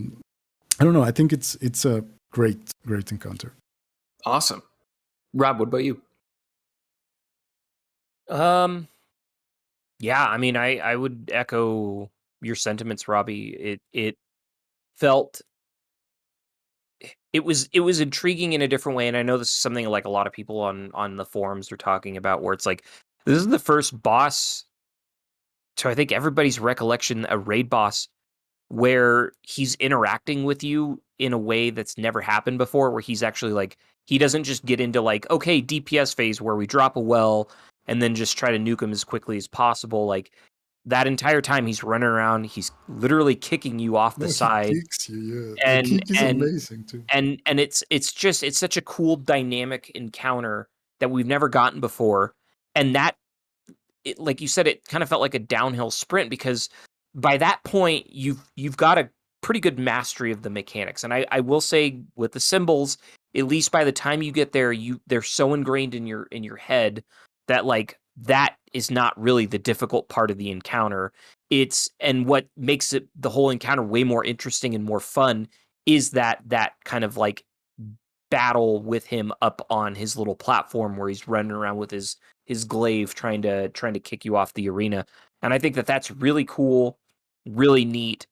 don't know. I think it's a great encounter. Awesome. Rob, what about you? Yeah, I mean, I would echo your sentiments, Robbie. It felt it was intriguing in a different way, and I know this is something like a lot of people on the forums are talking about, where it's like this is the first boss, to I think everybody's recollection, a raid boss where he's interacting with you in a way that's never happened before, where he's actually like, he doesn't just get into like, okay, DPS phase where we drop a well and then just try to nuke him as quickly as possible. Like that entire time he's running around, he's literally kicking you off the side. He kicks you, yeah. And- The kick is and- amazing too. And it's such a cool dynamic encounter that we've never gotten before. And that, like you said, it kind of felt like a downhill sprint, because by that point you've got a pretty good mastery of the mechanics. And I will say with the symbols, at least by the time you get there, they're so ingrained in your head that like that is not really the difficult part of the encounter. And what makes it the whole encounter way more interesting and more fun is that kind of like battle with him up on his little platform where he's running around with his glaive trying to kick you off the arena. And I think that that's really cool, really neat,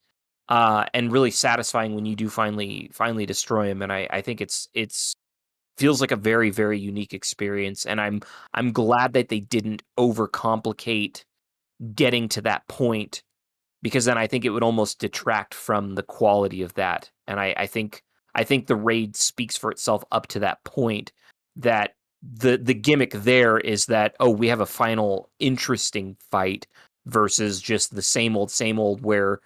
and really satisfying when you do finally destroy him. And I think it's feels like a very, very unique experience. And I'm glad that they didn't overcomplicate getting to that point because then I think it would almost detract from the quality of that. And I think the raid speaks for itself up to that point, that the gimmick there is that, oh, we have a final interesting fight versus just the same old where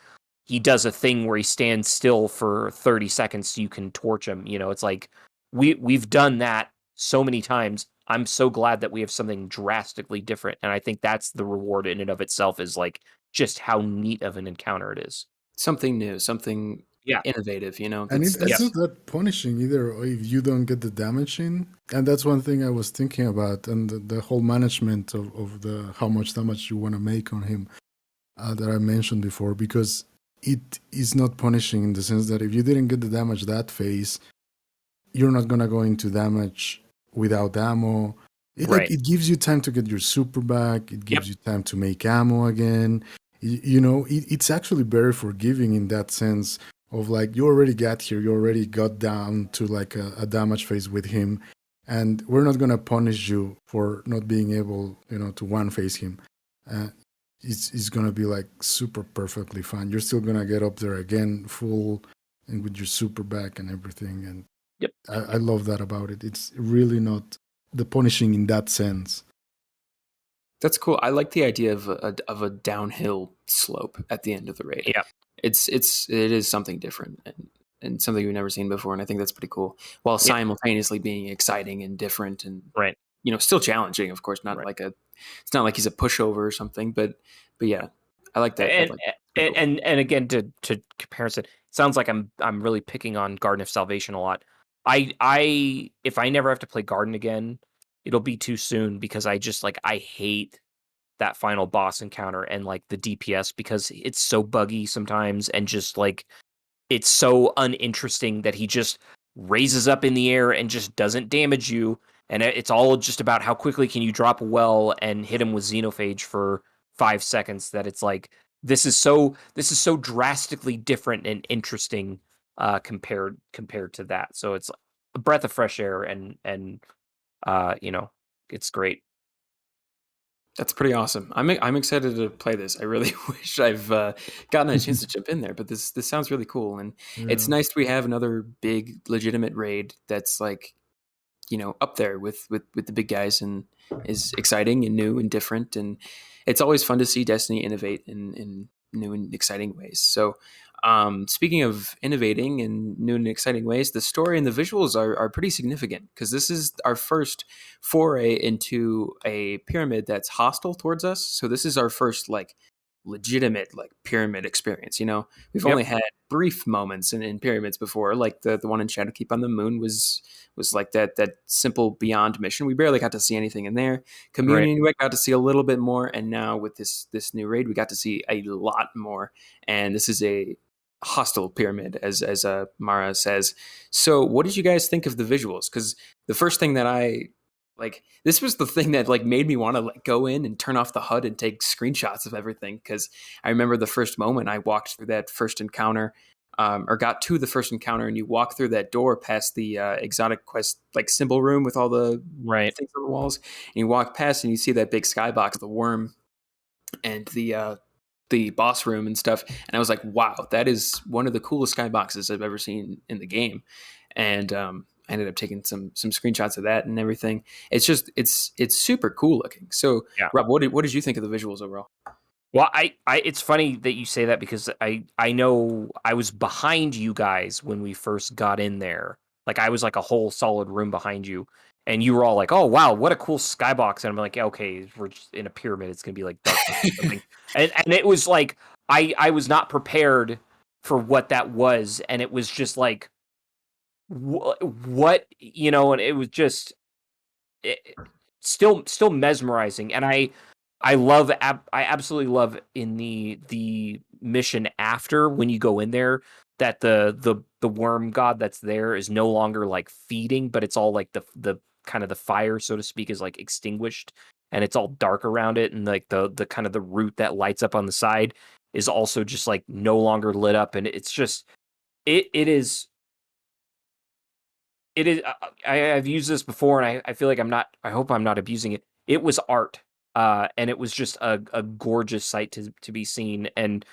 he does a thing where he stands still for 30 seconds so you can torch him. It's like we've done that so many times. I'm so glad that we have something drastically different, and I think that's the reward in and of itself, is like just how neat of an encounter it is. Something new, something innovative, And it's not that punishing either if you don't get the damage in. And that's one thing I was thinking about, and the whole management of the how much damage you want to make on him that I mentioned before, because it is not punishing in the sense that if you didn't get the damage that phase, you're not going to go into damage without ammo. It gives you time to get your super back. It gives you time to make ammo again. It's actually very forgiving in that sense of like, you already got here, you already got down to like a damage phase with him, and we're not going to punish you for not being able, to one phase him. It's going to be like super perfectly fine. You're still going to get up there again full and with your super back and everything. And I love that about it. It's really not the punishing in that sense. That's cool. I like the idea of a downhill slope at the end of the raid. Yeah, it is something different and something we've never seen before, and I think that's pretty cool. While simultaneously being exciting and different, and still challenging. Of course, not like it's not like he's a pushover or something, but yeah, I like that. And again, to comparison, it sounds like I'm really picking on Garden of Salvation a lot. I if I never have to play Garden again, it'll be too soon, because I just I hate that final boss encounter and like the DPS, because it's so buggy sometimes, and just like it's so uninteresting that he just raises up in the air and just doesn't damage you, and it's all just about how quickly can you drop a well and hit him with Xenophage for 5 seconds, that it's like this is so drastically different and interesting compared to that. So it's a breath of fresh air, and it's great. That's pretty awesome. I'm excited to play this. I really wish I've gotten a chance to jump in there, but this sounds really cool, and it's nice we have another big legitimate raid that's like, up there with the big guys, and is exciting and new and different, and it's always fun to see Destiny innovate in new and exciting ways. So speaking of innovating in new and exciting ways, the story and the visuals are pretty significant, because this is our first foray into a pyramid that's hostile towards us. So this is our first legitimate pyramid experience. We've only had brief moments in pyramids before, like the one in Shadowkeep on the moon was like that simple Beyond mission. We barely got to see anything in there. Communion, we got to see a little bit more, and now with this new raid, we got to see a lot more. And this is a hostile pyramid, as Mara says. So what did you guys think of the visuals? Because the first thing that I this was the thing that made me want to go in and turn off the HUD and take screenshots of everything, because I remember the first moment I walked through that first encounter, or got to the first encounter, and you walk through that door past the exotic quest symbol room with all the things on the walls, and you walk past and you see that big skybox, the worm, and the boss room and stuff, and I was like, wow, that is one of the coolest skyboxes I've ever seen in the game. And I ended up taking some screenshots of that and everything. It's just it's super cool looking. So Rob, what did you think of the visuals overall? Well, I it's funny that you say that, because I know I was behind you guys when we first got in there. I was a whole solid room behind you, and you were all like, "Oh wow, what a cool skybox!" And I'm like, "Okay, we're just in a pyramid. It's gonna be dark or something." and it was I was not prepared for what that was, and it was just what and it was just still mesmerizing. And I absolutely love in the mission after, when you go in there, that the worm god that's there is no longer feeding, but it's all the kind of the fire, so to speak, is extinguished, and it's all dark around it, and the kind of the root that lights up on the side is also just no longer lit up, and it's just it is I've used this before, and I feel like I hope I'm not abusing it. It was art, and it was just a gorgeous sight to be seen. And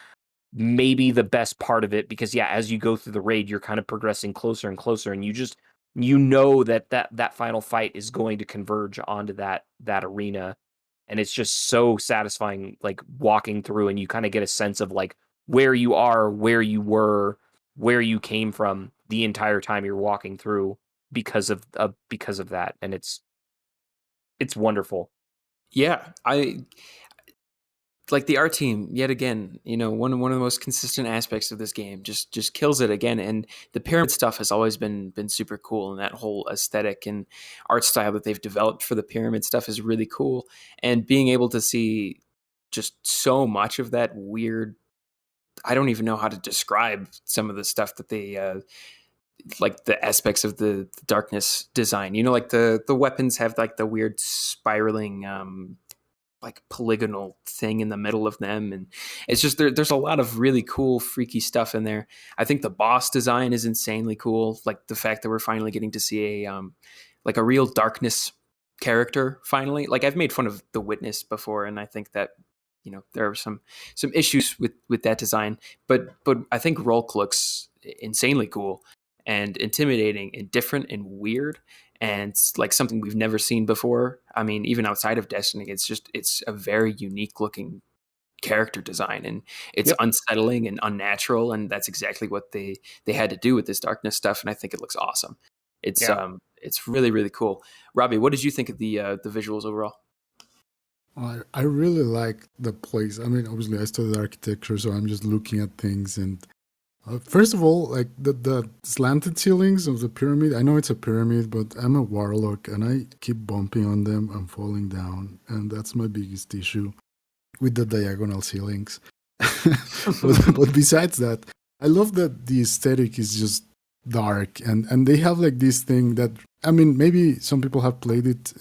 maybe the best part of it, because as you go through the raid, you're kind of progressing closer and closer, and you know that final fight is going to converge onto that arena, and it's just so satisfying, like walking through, and you kind of get a sense of like where you are, where you were, where you came from the entire time you're walking through because of that, and it's wonderful. Yeah, I like the art team yet again. One of the most consistent aspects of this game just kills it again. And the pyramid stuff has always been super cool, and that whole aesthetic and art style that they've developed for the pyramid stuff is really cool. And being able to see just so much of that weird, I don't even know how to describe some of the stuff that they like the aspects of the darkness design. Like the weapons have like the weird spiraling like polygonal thing in the middle of them, and it's just there's a lot of really cool freaky stuff in there. I think the boss design is insanely cool, like the fact that we're finally getting to see a like a real darkness character finally. Like I've made fun of the Witness before, and I think that there are some issues with that design, but I think Rolk looks insanely cool and intimidating and different and weird, and like something we've never seen before. I mean, even outside of Destiny, it's a very unique looking character design, and it's unsettling and unnatural, and that's exactly what they had to do with this darkness stuff, and I think it looks awesome. It's really, really cool. Robbie, what did you think of the visuals overall? I really like the place. I mean, obviously I studied architecture, so I'm just looking at things, and first of all, like the slanted ceilings of the pyramid. I know it's a pyramid, but I'm a warlock and I keep bumping on them and falling down, and that's my biggest issue with the diagonal ceilings. but besides that, I love that the aesthetic is just dark, and they have like this thing that, I mean, maybe some people have played it,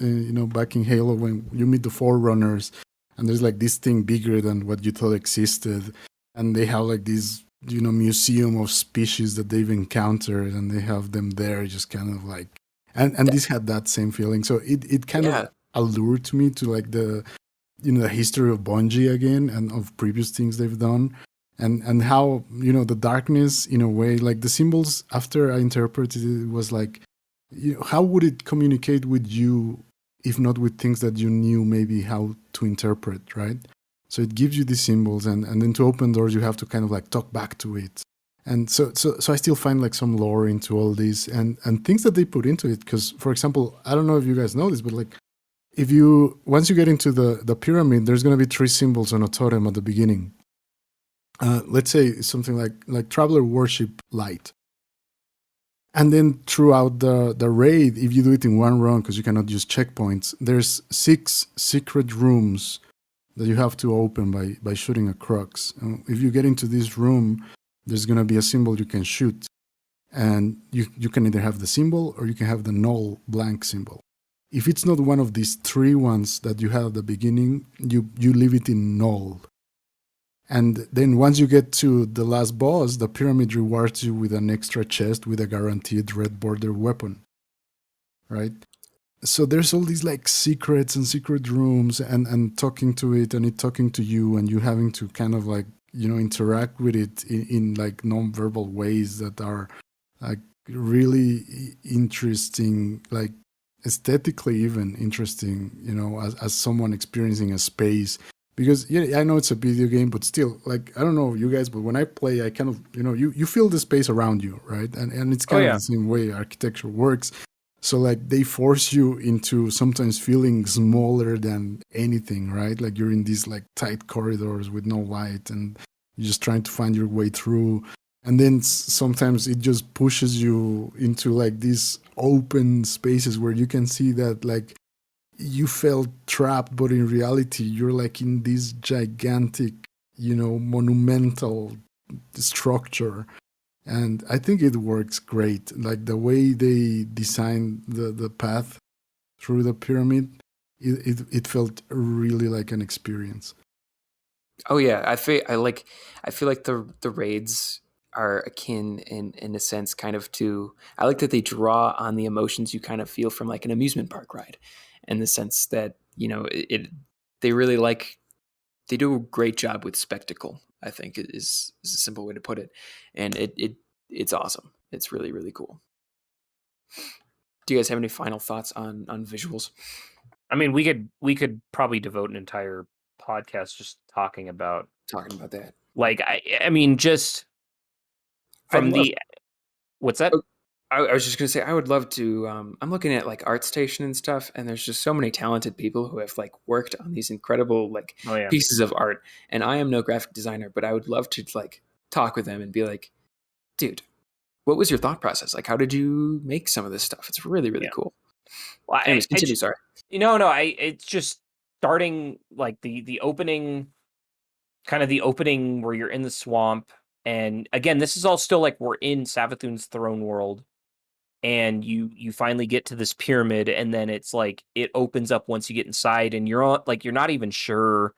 back in Halo when you meet the Forerunners, and there's like this thing bigger than what you thought existed, and they have like this museum of species that they've encountered, and they have them there just kind of like, and this had that same feeling. So it kind of allured to me to like the the history of Bungie again, and of previous things they've done, and how the darkness, in a way, like the symbols, after I interpreted it, was like, how would it communicate with you if not with things that you knew maybe how to interpret, right? So it gives you these symbols, and then to open doors, you have to kind of like talk back to it. And so I still find like some lore into all this, and things that they put into it. Because, for example, I don't know if you guys know this, but like, once you get into the pyramid, there's going to be 3 symbols on a totem at the beginning. Let's say something like Traveler Worship Light. And then throughout the raid, if you do it in one run, because you cannot use checkpoints, there's 6 secret rooms that you have to open by shooting a crux. If you get into this room, there's going to be a symbol you can shoot. And you can either have the symbol or you can have the null blank symbol. If it's not one of these 3 ones that you had at the beginning, you leave it in null. And then once you get to the last boss, the pyramid rewards you with an extra chest with a guaranteed red border weapon, right? So there's all these like secrets and secret rooms, and talking to it, and it talking to you, and you having to kind of like, interact with it in like non-verbal ways that are like really interesting, like aesthetically even interesting, as someone experiencing a space. Because I know it's a video game, but still, like, I don't know you guys, but when I play, I kind of, you feel the space around you, right? And it's kind of the same way architecture works. So like they force you into sometimes feeling smaller than anything, right? Like you're in these like tight corridors with no light, and you're just trying to find your way through. And then sometimes it just pushes you into like these open spaces where you can see that like you felt trapped, but in reality you're like in this gigantic, monumental structure. And I think it works great. Like the way they designed the path through the pyramid, it felt really like an experience. Oh yeah, I feel like the raids are akin in a sense kind of to, I like that they draw on the emotions you kind of feel from like an amusement park ride, in the sense that they really like they do a great job with spectacle. I think is a simple way to put it, and it's awesome. It's really, really cool. Do you guys have any final thoughts on visuals? I mean, we could probably devote an entire podcast just talking about that. Like, I mean, just from what's that? I was just gonna say, I would love to. I'm looking at like ArtStation and stuff, and there's just so many talented people who have like worked on these incredible like pieces of art. And I am no graphic designer, but I would love to like talk with them and be like, dude, what was your thought process? Like, how did you make some of this stuff? It's really, really cool. Well, anyways, continue. Sorry. It's just starting like the opening, kind of the opening where you're in the swamp. And again, this is all still like we're in Savathun's throne world. And you finally get to this pyramid, and then it's like it opens up once you get inside, and you're not even sure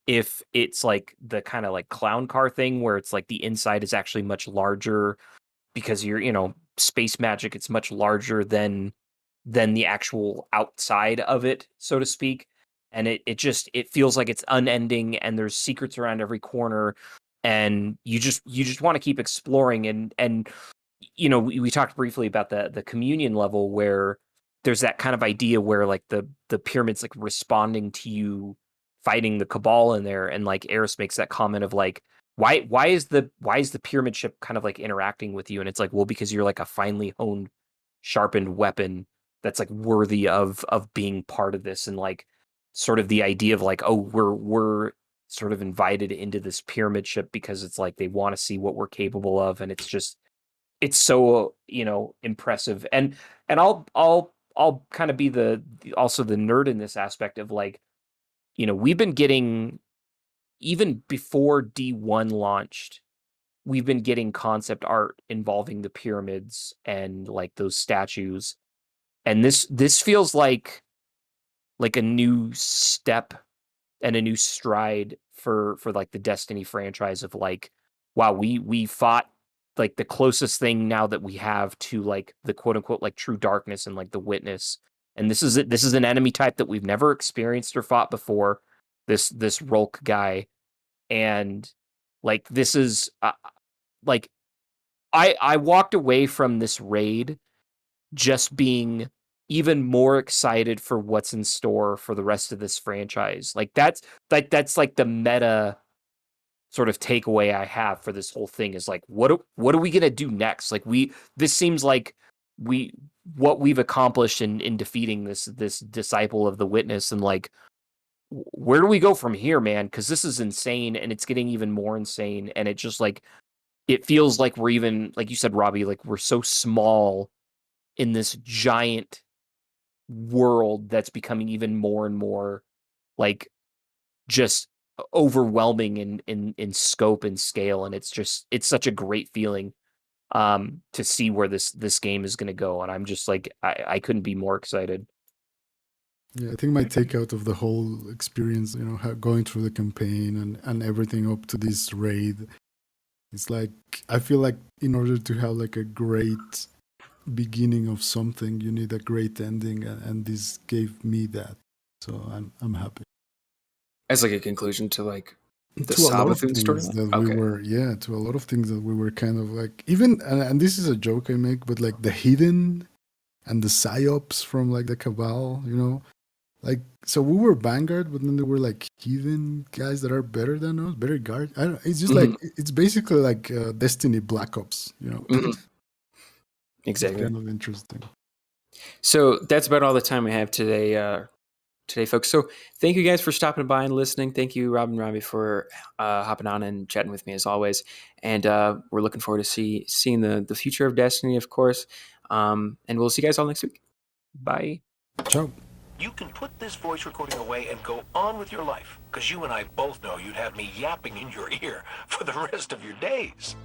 if it's like the kind of like clown car thing where it's like the inside is actually much larger because you're space magic. It's much larger than the actual outside of it, so to speak. And it feels like it's unending, and there's secrets around every corner, and you just want to keep exploring. And we talked briefly about the communion level where there's that kind of idea where like the pyramid's like responding to you fighting the Cabal in there, and like Eris makes that comment of like, why is the pyramid ship kind of like interacting with you? And it's like, well, because you're like a finely honed, sharpened weapon that's like worthy of being part of this. And like sort of the idea of like, oh, we're sort of invited into this pyramid ship because it's like they want to see what we're capable of, and it's so impressive. And I'll kind of be also the nerd in this aspect of like, we've been getting, even before D1 launched, we've been getting concept art involving the pyramids and like those statues. And this feels like a new step and a new stride for like the Destiny franchise of like, wow, we fought like the closest thing now that we have to like the quote unquote like true darkness and like the Witness. And this is an enemy type that we've never experienced or fought before, this Rulk guy. And like, this is like, I walked away from this raid just being even more excited for what's in store for the rest of this franchise. Like that's like the meta sort of takeaway I have for this whole thing is like, what are we gonna do next? Like this seems like what we've accomplished in defeating this disciple of the Witness, and like, where do we go from here, man? Because this is insane, and it's getting even more insane, and it just like, it feels like we're even, like you said, Robbie, like we're so small in this giant world that's becoming even more and more like just overwhelming in scope and scale. And it's such a great feeling to see where this game is going to go. And I'm just like, I couldn't be more excited. Yeah, I think my takeout of the whole experience, going through the campaign and everything up to this raid, it's like, I feel like in order to have like a great beginning of something, you need a great ending, and this gave me that. So I'm happy. As like a conclusion to like the Savathun story that to a lot of things that we were kind of like, even, and this is a joke I make, but like the hidden and the psyops from like the Cabal, like, so we were Vanguard, but then there were like heathen guys that are better than us, better guard. I don't know. It's just like, it's basically like Destiny Black Ops, Mm-hmm. Exactly. It's kind of interesting. So that's about all the time we have today, folks. So thank you guys for stopping by and listening. Thank you, Rob and Robbie, for hopping on and chatting with me as always. And we're looking forward to seeing the future of Destiny, of course. And we'll see you guys all next week. Bye. Ciao. You can put this voice recording away and go on with your life, because you and I both know you'd have me yapping in your ear for the rest of your days.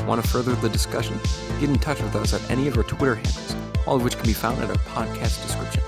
Want to further the discussion? Get in touch with us at any of our Twitter handles, all of which can be found in our podcast description.